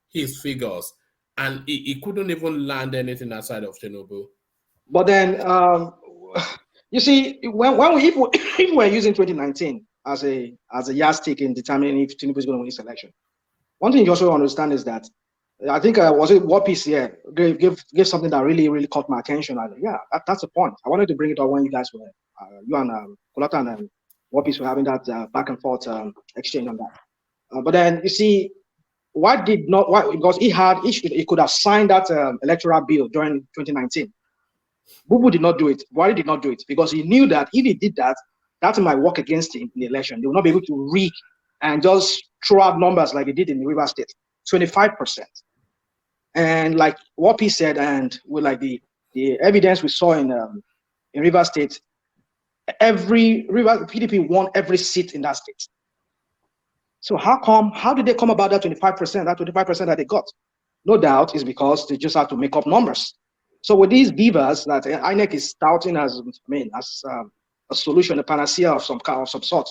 his figures, and he couldn't even land anything outside of Tinubu. But then, you see, if we're using 2019 as a yardstick in determining if Tinubu is going to win this election, one thing you also understand is that I think was it War Piece here gave something that really caught my attention. That's the point. I wanted to bring it up when you guys were you and Kulata and War Piece were having that back and forth exchange on that. But then you see, because he could have signed that electoral bill during 2019. Bubu did not do it. Buhari did not do it because he knew that if he did that, that might work against him in the election. They will not be able to rig and just throw out numbers like they did in the River State, 25%. And like what he said, and with like the evidence we saw in River State, PDP won every seat in that state. So how did they come about that 25%, that they got? No doubt is because they just had to make up numbers. So with these beavers that INEC is touting as a solution, a panacea of some sort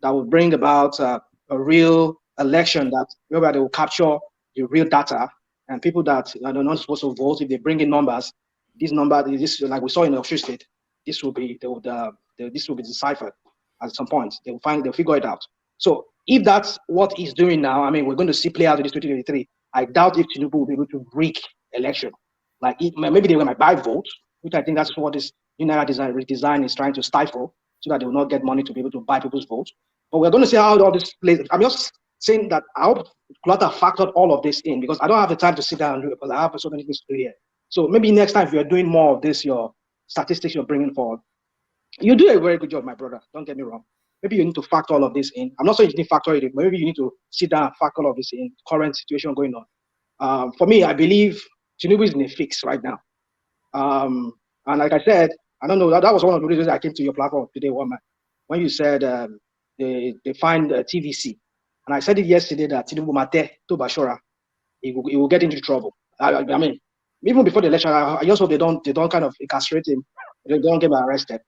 that will bring about a real election whereby they will capture the real data, and people that are not supposed to vote, if they bring in numbers, this like we saw in Osun State, this will be deciphered at some point. They'll figure it out. So if that's what he's doing now, I mean, we're going to see play out in this 2023. I doubt if Tinubu will be able to rig election. Like maybe they might buy votes, which I think that's what this Naira redesign is trying to stifle, so that they will not get money to be able to buy people's votes. But we're going to see how all this plays. I'm just saying that I hope Kulata factored all of this in, because I don't have the time to sit down and do it, because I have so many things to do here. So maybe next time if you're doing more of this, your statistics you're bringing forward, you do a very good job, my brother. Don't get me wrong. Maybe you need to factor all of this in. I'm not saying you need to factor it in, but maybe you need to sit down and factor all of this in, current situation going on. For me, I believe Tinubu is in a fix right now. And like I said, I don't know, that was one of the reasons I came to your platform today, when you said they find TVC. And I said it yesterday that Tinubu Mate to Bashora, he will get into trouble. I mean, even before the election, I just hope they don't kind of incarcerate him, they don't get him arrested.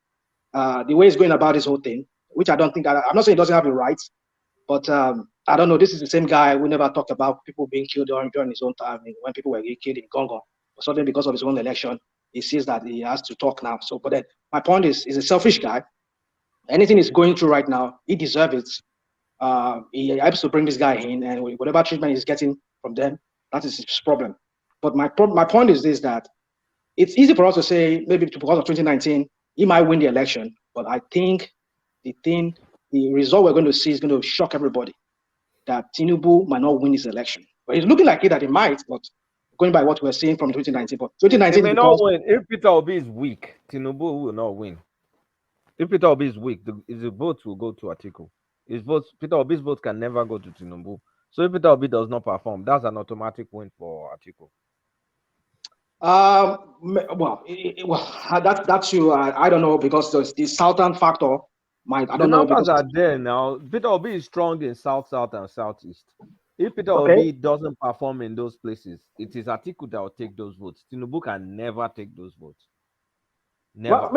The way he's going about this whole thing, which I don't think, I'm not saying he doesn't have the rights, but I don't know, this is the same guy who never talked about people being killed during his own time, when people were killed in Congo. But suddenly, because of his own election, he sees that he has to talk now. So, but then my point is, he's a selfish guy. Anything he's going through right now, he deserves it. He helps to bring this guy in, and whatever treatment he's getting from them, that is his problem. But my point is this, that it's easy for us to say, maybe because of 2019, he might win the election. But I think the result we're going to see is going to shock everybody, that Tinubu might not win this election. But it's looking like it that he might, but going by what we're seeing from 2019. But 2019 he may not win. If Peter Obi is weak, Tinubu will not win. If Peter Obi is weak, his votes will go to Atiku. Peter Obi's vote can never go to Tinubu. So if Peter Obi does not perform, that's an automatic win for Atiku. That's you. I don't know, because the southern factor might. I don't know. The numbers are there now. Peter Obi is strong in South, South, and Southeast. If Peter Obi doesn't perform in those places, it is Atiku that will take those votes. Tinubu can never take those votes. Never.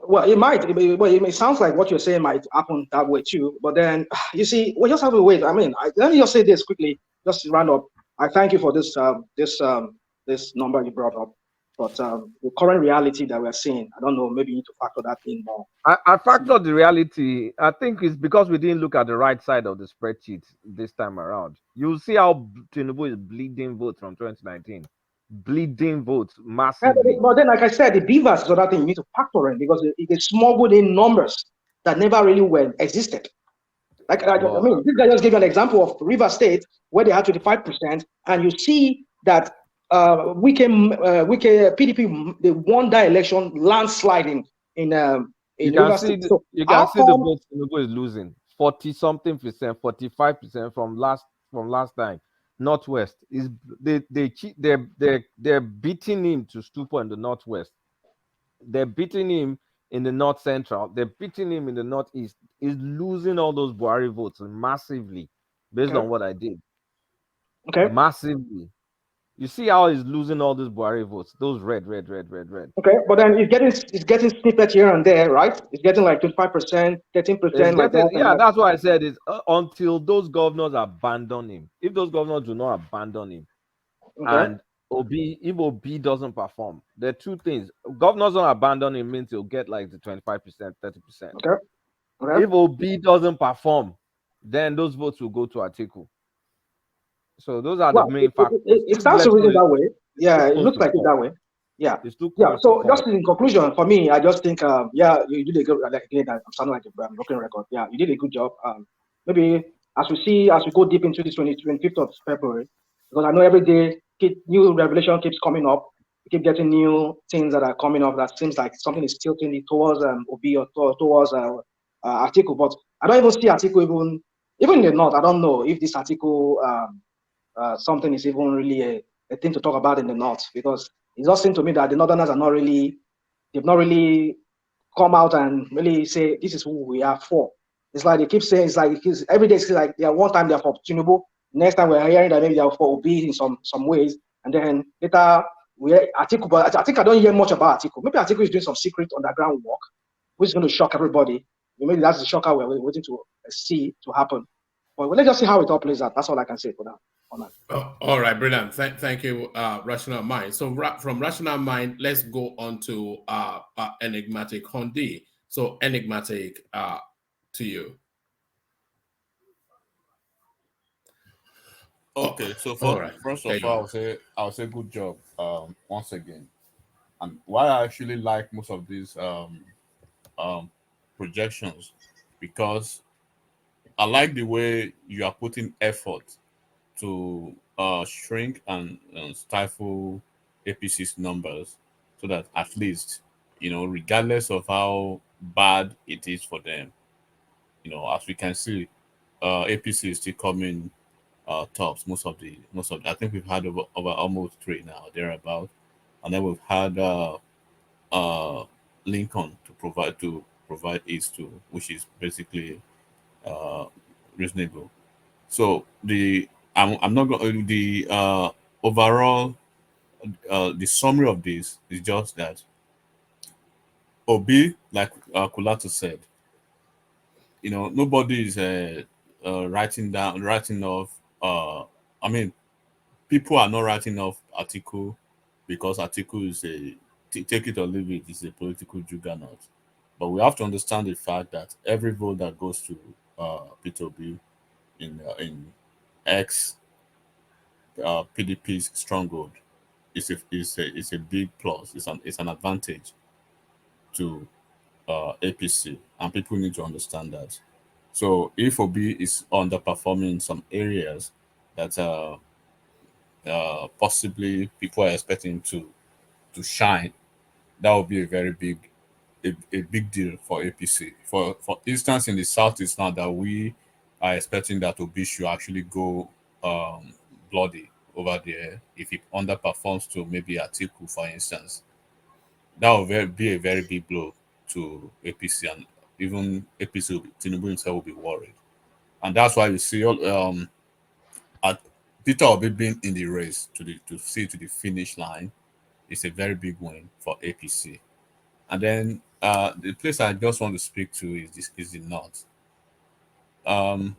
Well, it might. It sounds like what you're saying might happen that way too. But then, you see, we just have to wait. I mean, let me just say this quickly, just to round up. I thank you for this this number you brought up. But the current reality that we're seeing, I don't know, maybe you need to factor that in more. I factored the reality. I think it's because we didn't look at the right side of the spreadsheet this time around. You'll see how Tinubu is bleeding votes from 2019. Bleeding votes massively. But then, like I said, the beavers is another thing you need to factor in because they smuggled in numbers that never really existed. I mean, this guy just gave you an example of River State where they had 25%, and you see that PDP they won that election landsliding in River State. So you can see the votes Tinubu is losing 40-something%, 45% from last time. Northwest is they're beating him to stupor in the Northwest. They're beating him in the North Central. They're beating him in the Northeast. He's losing all those Buhari votes massively based on what I did. Okay. Massively. You see how he's losing all those Buhari votes, those red. Okay, but then it's getting snippet here and there, right? It's getting like 25%, 13%. Like that, yeah, that's what I said. Is until those governors abandon him. If those governors do not abandon him, and if Obi doesn't perform, there are two things. Governors don't abandon him means he'll get like the 25%, 30%. Okay. If Obi doesn't perform, then those votes will go to Atiku. So those are the main factors. It sounds to reason that way. Yeah, it looks like it that way. Yeah. So just in conclusion, for me, I just think, you did a good. Again, I'm sounding like a broken record. Yeah, you did a good job. Maybe as we go deep into this 25th of February, because I know every day new revelation keeps coming up. We keep getting new things that are coming up that seems like something is tilting towards Obi or towards Atiku. But I don't even see Atiku even in the north. I don't know if this Atiku something is even really a thing to talk about in the north, because it does seem to me that the northerners they've not really come out and really say this is who we are for. It's like they keep saying every day it's like one time they're for Tinubu, next time we're hearing that maybe they're for Obi in some ways, and then later Atiku. But I think I don't hear much about Atiku. Maybe Atiku is doing some secret underground work, which is going to shock everybody. Maybe that's the shocker we're waiting to see to happen. But let's just see how it all plays out. That's all I can say for now. All right, brilliant. Thank you, Rational Mind. So from Rational Mind, let's go on to Enigmatic Hondi. So Enigmatic, to you. Okay, so first of all, I'll say good job once again. And why I actually like most of these projections, because I like the way you are putting effort to shrink and stifle APC's numbers, so that at least, regardless of how bad it is for them, as we can see, APC is still coming tops most of the. I think we've had over almost 3 now, thereabout, and then we've had Lincoln to provide aids to, which is basically reasonable. So I'm not going the overall the summary of this is just that Obi, like Kulato said, nobody is writing off. I mean, people are not writing off Atiku because Atiku is take it or leave it, is a political juggernaut. But we have to understand the fact that every vote that goes to Peter Obi in X PDP's stronghold is a big plus. It's an advantage to APC, and people need to understand that. So if Obi is underperforming in some areas that possibly people are expecting to shine, that would be a very big deal for APC. For instance, in the Southeast now, that we are expecting that Obi should actually go bloody over there if he underperforms to maybe Atiku, for instance. That will be a very big blow to APC, and even APC, Tinubu himself will be worried. And that's why you see Peter Obi being in the race to the finish line is a very big win for APC. And then the place I just want to speak to is the north. Um,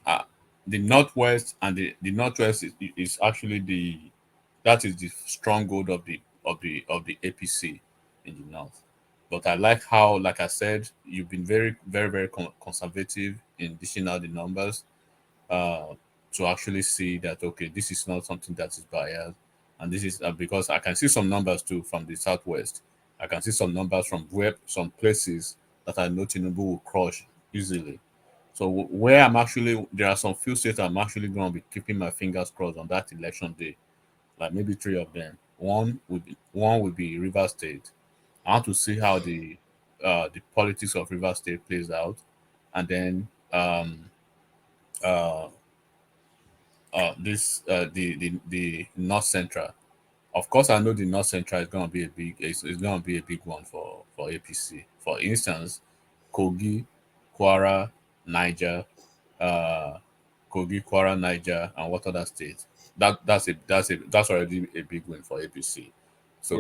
uh, the northwest, and the northwest is actually that is the stronghold of the APC in the north. But I like how, like I said, you've been very, very, very conservative in dishing out the numbers uh, to actually see that, okay, this is not something that is biased. And this is because I can see some numbers too from the southwest. I can see some numbers from where some places that I know Tinubu will crush easily. So where there are some few states I'm actually going to be keeping my fingers crossed on that election day, like maybe three of them. One would be River State. I want to see how the politics of River State plays out, and then uh, the North Central. Of course, I know the North Central is going to be a big one for APC. For instance, Kogi, Kwara, Niger, uh, Kogi, Kwara, Niger, and what other states? That's already a big win for APC. So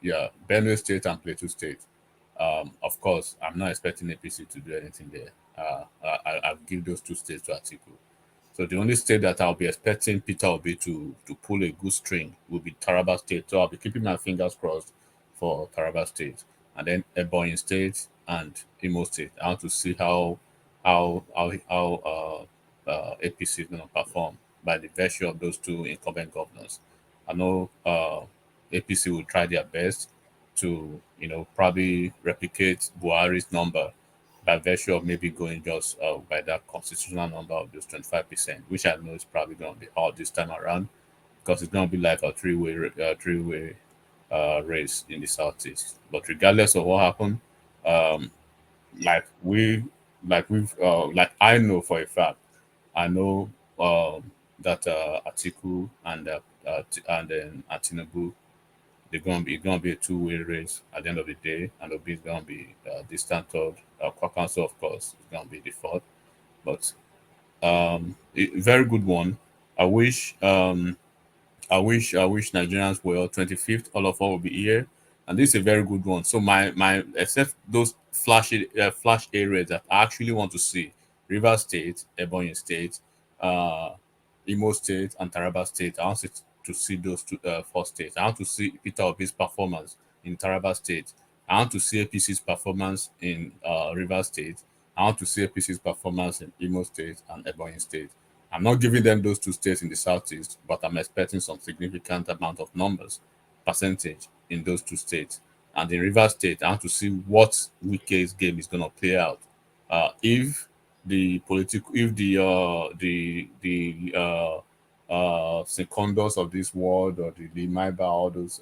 Yeah. Benue State and Plateau State. Of course, I'm not expecting APC to do anything there. I'll give those two states to Atiku. So the only state that I'll be expecting Peter Obi to pull a good string will be Taraba State. So I'll be keeping my fingers crossed for Taraba State, and then Ebonyi State and Imo State. I want to see how APC is going to perform by the virtue of those two incumbent governors. I know APC will try their best to probably replicate Buhari's number by virtue of maybe going just by that constitutional number of just 25%, which I know is probably going to be hard this time around because it's going to be like a three-way race in the southeast. But regardless of what happened, um, like I know for a fact, I know that Atiku and then Tinubu, they're gonna be a two-way race at the end of the day, and Obi is gonna be distant third. Kwakanso, of course, is gonna be the fourth. But very good one. I wish I wish Nigerians were 25th. All of us will be here, and this is a very good one. So my except those flash areas that I actually want to see: River State, Ebonyi State, uh, Imo State, and Taraba State. I want to see those four states. I want to see Peter Obi's performance in Taraba State. I want to see APC's performance in River State. I want to see APC's performance in Imo State and Ebonyi State. I'm not giving them those two states in the southeast, but I'm expecting some significant amount of numbers, percentage in those two states. And in River State, I want to see what Wike's game is going to play out. If seconders of this world or the Maiba, all those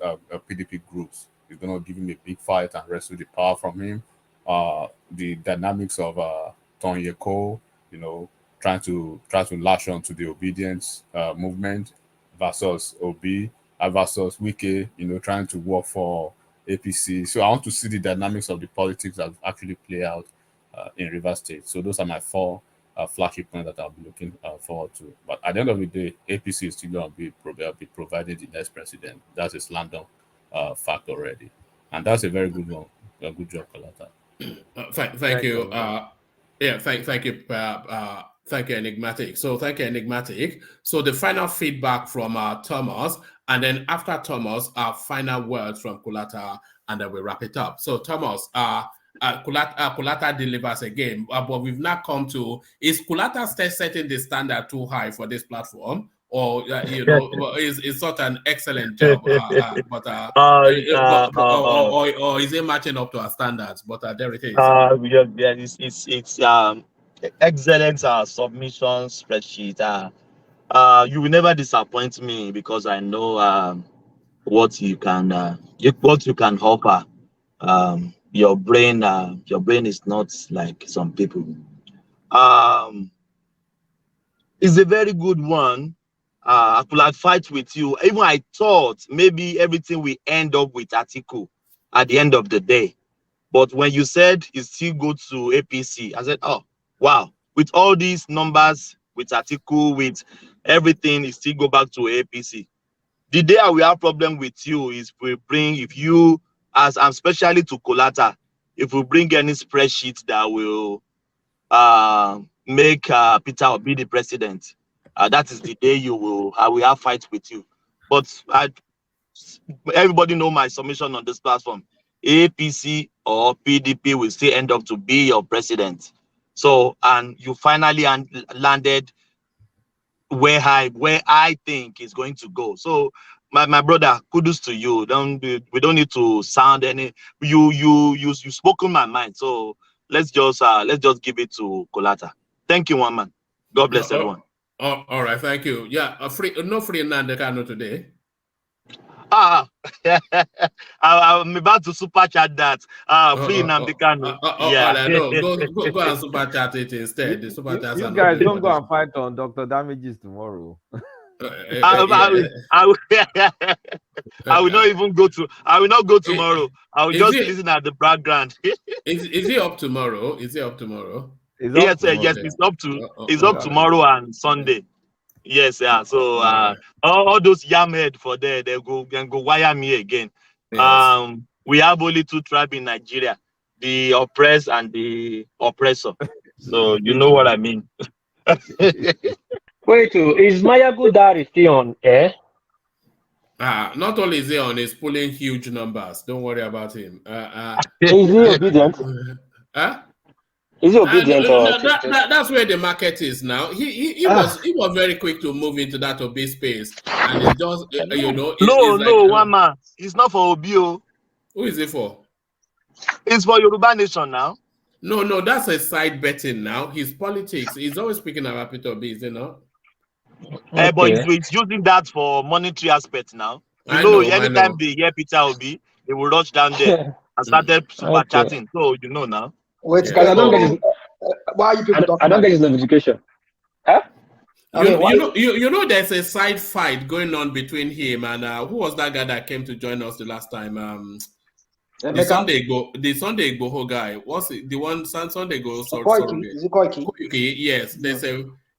PDP groups is going to give him a big fight and wrestle the power from him. The dynamics of Tonyeko, trying to lash on to the obedience movement versus Obi versus Wike, trying to work for APC. So I want to see the dynamics of the politics that actually play out in River State. So those are my four flagship points that I'll be looking forward to. But at the end of the day, APC is still going to be providing the next president. That's a slam dunk fact already. And that's a very good one. A good job, Kalata. Thank you. Thank you. Thank you, Enigmatic. So thank you, Enigmatic. So the final feedback from Thomas, and then after Thomas, our final words from Kulata, and then we wrap it up. So Thomas, Kulata delivers again, but we've now come to, is Kulata still setting the standard too high for this platform? Or is such an excellent job, or is it matching up to our standards? But there it is. It's excellent submission spreadsheet. You will never disappoint me because I know what you can offer. Your brain is not like some people. It's a very good one. I could have fight with you. Even I thought maybe everything will end up with Atiku at the end of the day. But when you said it still go to APC, I said, oh, wow. With all these numbers with Atiku, with everything, it still go back to APC. The day I will have problem with you is if you, as I'm especially to Kolata, if we bring any spreadsheet that will make Peter Obi the president, that is the day I will have fight with you. But everybody know my submission on this platform. APC or PDP will still end up to be your president. So, and you finally landed where I think is going to go. So, my brother, kudos to you. We don't need to sound any. You spoken my mind. So let's just give it to Kolata. Thank you, one man. God bless everyone. All right, thank you. Yeah, no free Nandekano today. I'm about to super chat that. Free Nandekano. Yeah, no, go and super chat it instead. The super chats you guys don't go and fight on Dr. Damages tomorrow. I will not even go to. I will not go tomorrow. I will just listen at the background. Is he up tomorrow? Is he up tomorrow? Yes, it's up to. It's up tomorrow and Sunday. Yes, yeah. So all those yamhead for there, they go wire me again. Yes. We have only two tribes in Nigeria: the oppressed and the oppressor. So you know what I mean. Wait, is Mayagu Dari still on air? Not only is he on, he's pulling huge numbers. Don't worry about him. Is he obedient? Is he obedient? That's where the market is now. He was very quick to move into that Obi space, and it's just no, one man. It's not for Obio. Who is it for? It's for Yoruba Nation now. No, that's a side betting now. His politics. He's always speaking about Peter Obi, is it not? Okay. But it's using that for monetary aspect now. Anytime they hear Peter Obi, they will rush down there and started super chatting. So you know now. Wait, I don't get his, why are you people talking? I don't get his notification. Huh? You know, there's a side fight going on between him and who was that guy that came to join us the last time? The Sunday Igboho guy. What's it? The one Sunday Igboho. Is it Koiki? Yes,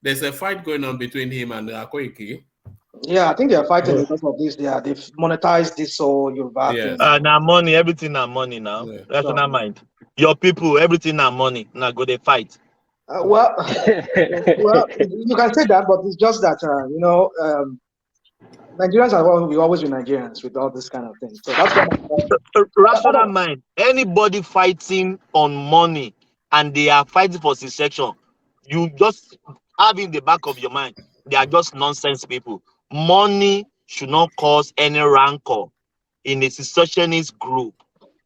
there's a fight going on between him and Koiki. Yeah, I think they are fighting because of this. They've monetized this so Yoruba thing. Now money, everything now money now. Yeah. That's not mind. Your people, everything now money. Now go they fight. Well, you can say that, but it's just that Nigerians we always be Nigerians with all this kind of thing. So that's what rational mind. Anybody fighting on money and they are fighting for secession, you just have in the back of your mind, they are just nonsense people. Money should not cause any rancor in a secessionist group.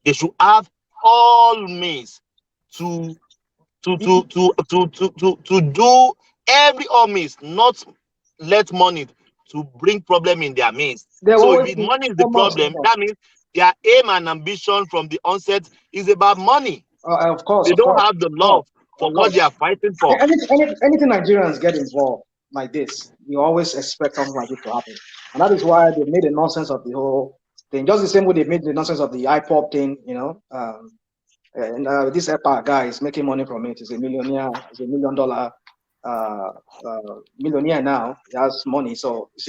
They should have all means to do every all means, not let money to bring problem in their midst. So if money is the problem, that means their aim and ambition from the onset is about money. Of course, they don't have the love for what they are fighting for. Anything Nigerians get involved like this, you always expect something like this to happen, and that is why they made a nonsense of the whole thing. Just the same way they made the nonsense of the IPOP thing, And this EPA guy is making money from it. He's a millionaire. He's $1 million millionaire now. He has money. So you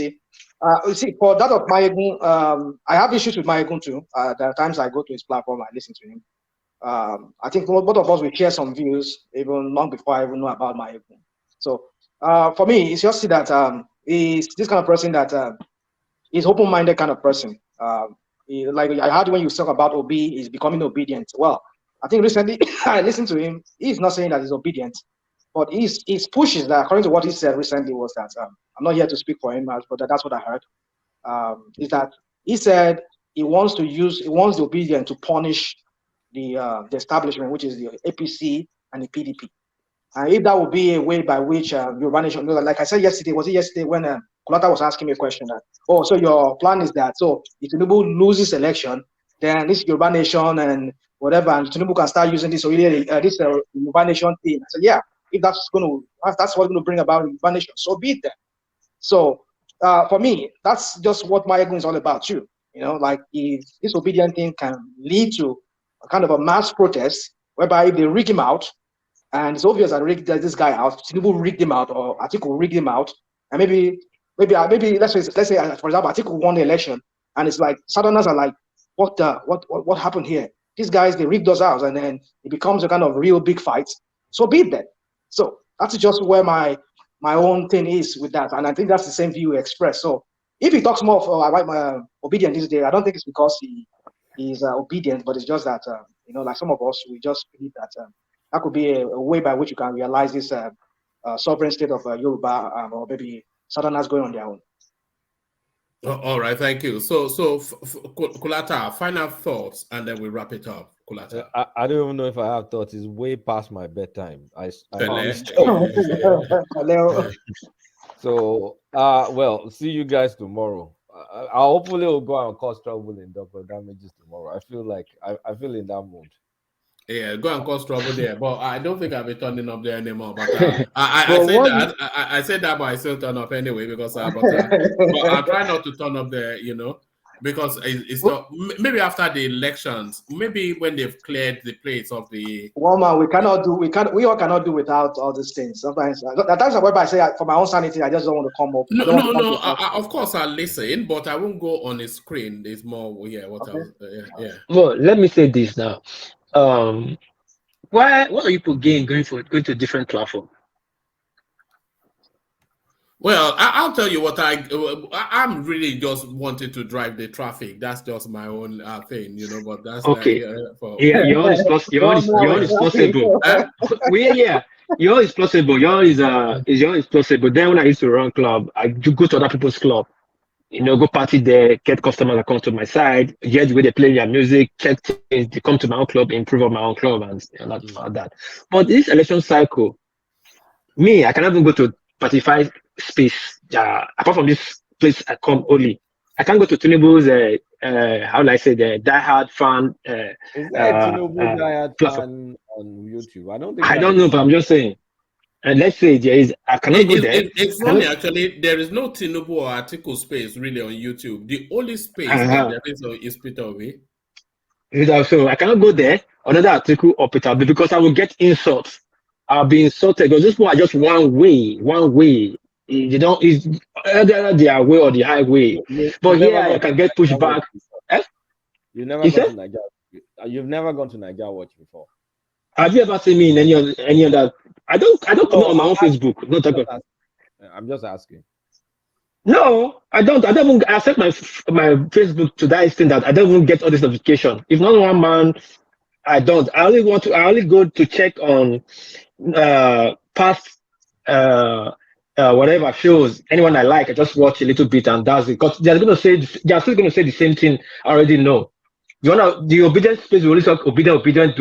see, for that of Mayegun, I have issues with Mayegun too. There are times I go to his platform, I listen to him. I think both of us will share some views even long before I even know about Mayegun. So for me, it's just that he's this kind of person that he's open-minded kind of person. Like I heard when you talk about Obi, he's becoming obedient. Well, I think recently I listened to him. He's not saying that he's obedient, but his pushes that, according to what he said recently, was that I'm not here to speak for him, but that's what I heard. Is that he said he wants the obedient to punish the establishment, which is the APC and the PDP. And if that would be a way by which Yoruba Nation, like I said yesterday, was it yesterday when Kulata was asking me a question that, so your plan is that, so if Tinubu loses election, then this Yoruba Nation and whatever, and Tinubu can start using this this Yoruba Nation thing. I said, yeah, if that's what's going to bring about Yoruba Nation, so be it then. So for me, that's just what Mayegun is all about too. Like if this obedient thing can lead to a kind of a mass protest, whereby if they rig him out, and it's obvious that this guy out, Tinubu rigged him out, or Atiku rigged him out, and maybe let's say for example, Atiku won the election, and it's like Southerners are like, what happened here? These guys, they rigged us out, and then it becomes a kind of real big fight. So be it then. So that's just where my own thing is with that, and I think that's the same view expressed. So if he talks more of obedient these days, I don't think it's because he's obedient, but it's just that like some of us, we just believe that that could be a way by which you can realize this sovereign state of Yoruba, or maybe Southerners going on their own. All right, thank you. So Kulata, final thoughts, and then we wrap it up. Kulata. I don't even know if I have thoughts. It's way past my bedtime. So, well, see you guys tomorrow. I hopefully will go and cause trouble in Dr. Damages tomorrow. I feel like I feel in that mood. Yeah, go and cause trouble there, but I don't think I'll be turning up there anymore. But I said that, but I still turn up anyway because but I try not to turn up there, because it's not, maybe after the elections, maybe when they've cleared the place of the. Well, man, we all cannot do without all these things. Sometimes at times I say for my own sanity, I just don't want to come up. No. Of course I'll listen, but I won't go on the screen. It's more Well, let me say this now. What are you going to a different platform? Well, I'll tell you what I'm really just wanting to drive the traffic. That's just my own thing, but that's okay. Your own is plausible. Your own is plausible. Your own is plausible. Then when I used to run club, I do go to other people's club. Go party there, get customers that come to my side, get the way they play their music, check things, they come to my own club, improve on my own club, and that. But this election cycle, I cannot even go to party space. Apart from this place, I come only. I can't go to Tinubu's, how will I say, the diehard fan. Is there a Tinubu diehard fan on YouTube? I don't know, but I'm just saying. And let's say there is, I cannot go there. It's funny, actually. There is no Tinubu or Atiku space really on YouTube. The only space that there is Peter Obi. So I cannot go there, another Atiku or Peter Obi, because I will get insults. I'll be insulted because this one are just one way. They don't, is either their way or the highway. But here I can get pushed back. You've never gone to Nigeria. You've never gone to Nigeria Watch before. Have you ever seen me in any other? I don't know on my own Facebook. I'm just asking. No, I don't. I don't even accept my Facebook to that extent that I don't even get all this notification. If not one man, I don't. I only go to check on past whatever shows. Anyone I like, I just watch a little bit and that's it. Because they're still gonna say the same thing I already know. The obedient space will only talk obedient.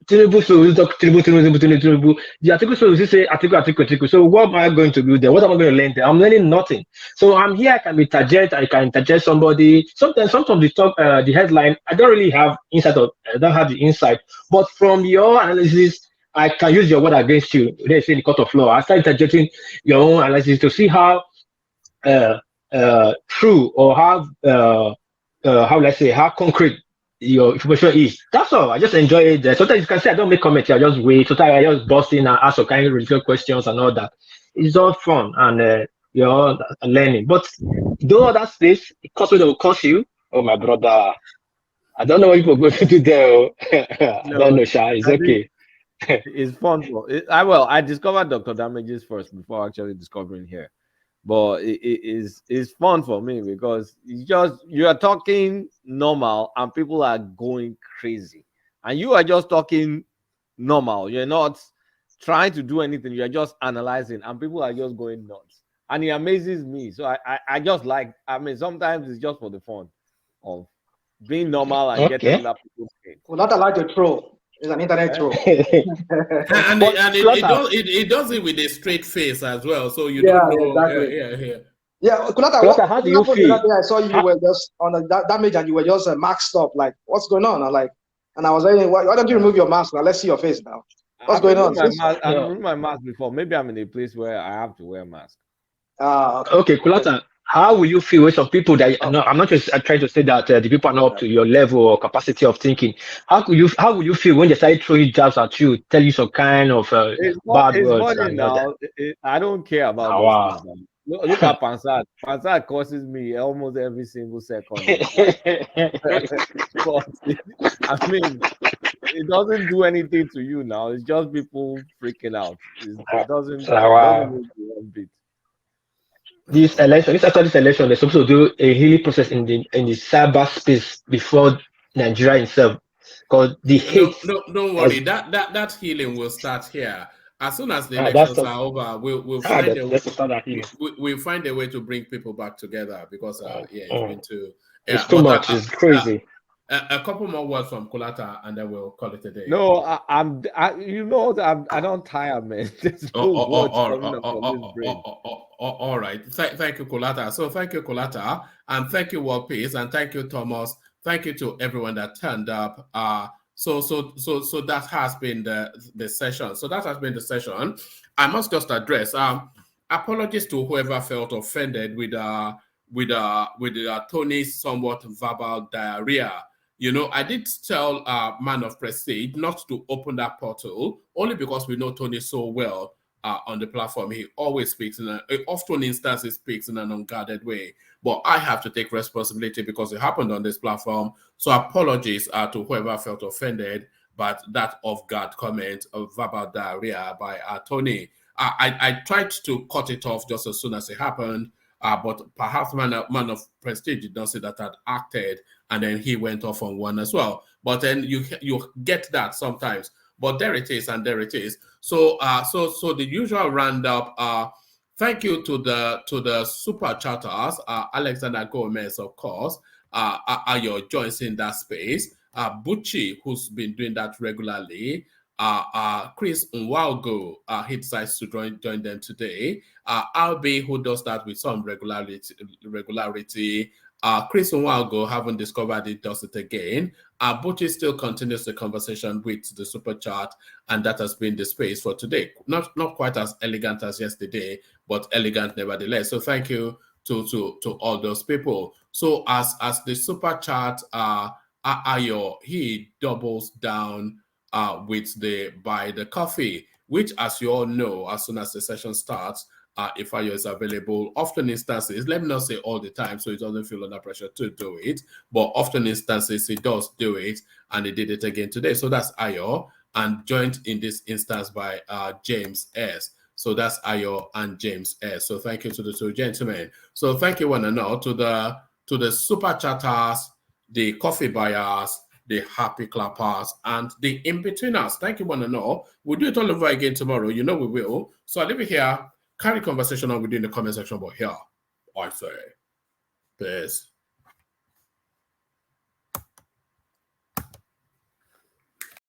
Tinubu, so we talk Tinubu. The article so we say Atiku. So what am I going to do there? What am I going to learn there? I'm learning nothing. So I'm here. I can interject somebody. Sometimes the talk, the headline, I don't really have insight. I don't have the insight. But from your analysis, I can use your word against you. They say in the court of law. I start interjecting your own analysis to see how true or how concrete your information is. That's all. I just enjoy it. Sometimes you can say I don't make comments. I just wait. Sometimes I just bust in and ask some kind of ridiculous questions and all that. It's all fun and you're learning. But though other space, it will cost you. Oh my brother, I don't know what people are going to do there. I don't know, Sha. It's okay. It's fun. I discovered Dr. Damages first before actually discovering here. But it's fun for me because you are talking normal and people are going crazy, and you are just talking normal. You're not trying to do anything. You're just analyzing, and people are just going nuts, and it amazes me. So I just like. Sometimes it's just for the fun of being normal and getting that people's skin. We're not allowed to troll. It's an internet troll. and it does it with a straight face as well. So you don't know. Exactly. Yeah, Kulata, how do you feel? I saw you were just on the damage and you were just maxed up. Like, what's going on? And I was saying, why don't you remove your mask now? Let's see your face now. What's going on? I've removed my mask before. Maybe I'm in a place where I have to wear a mask. Okay, Kulata, how will you feel when some people that I'm not just trying to say that the people are not up to your level or capacity of thinking? How will you feel when they start throwing jabs at you, tell you some kind of bad it's words funny and all that? now. I don't care about Oh, those wow. things. Man. Look at Pansat. Pansat causes me almost every single second. But I mean, it doesn't do anything to you now. It's just people freaking out. It doesn't Wow. make you one bit. This election, after this election, they're supposed to do a healing process in the cyberspace before Nigeria itself, because the hate. No, don't worry. That healing will start here. As soon as the That's elections are over, we'll find we'll find a way to bring people back together because it's been too. Yeah, it's too much. It's crazy. A couple more words from Kulata, and then we'll call it a day. No, I don't tire, man. There's no words coming up from this brain. All right. Thank you, Kulata. So thank you, Kulata, and thank you, World Peace, and thank you, Thomas. Thank you to everyone that turned up. So that has been the session. So that has been the session. I must just address apologies to whoever felt offended with Tony's somewhat verbal diarrhea. You know, I did tell Man of Prestige not to open that portal only because we know Tony so well on the platform. He always speaks often instances speaks in an unguarded way. But I have to take responsibility because it happened on this platform. So apologies to whoever felt offended by that off-guard comment of verbal diarrhea by Tony. I tried to cut it off just as soon as it happened, but perhaps Man of Prestige did not say that I'd acted, and then he went off on one as well. But then you get that sometimes. But there it is, and there it is. So the usual roundup. Thank you to the super chatters, Alexander Gomez, of course, Ayo joins in that space. Bucci, who's been doing that regularly. Chris Nwalgo, he decides to join them today. Albi, who does that with some regularity. Chris Nwalgo, haven't discovered it, does it again. Bucci still continues the conversation with the super chat, and that has been the space for today. Not quite as elegant as yesterday, but elegant nevertheless. So thank you to all those people. So as the super chat, Ayo, he doubles down with the buy the coffee, which, as you all know, as soon as the session starts, if Ayo is available, often instances, let me not say all the time, so he doesn't feel under pressure to do it, but often instances he does do it, and he did it again today. So that's Ayo, and joined in this instance by James S. So that's Ayo and James S. So thank you to the two gentlemen. So thank you one and all to the super chatters, the coffee buyers, the happy clappers, and the in-betweeners. Thank you one and all. We'll do it all over again tomorrow. You know we will. So I'll leave it here. Carry conversation on within the comment section, but here I say peace.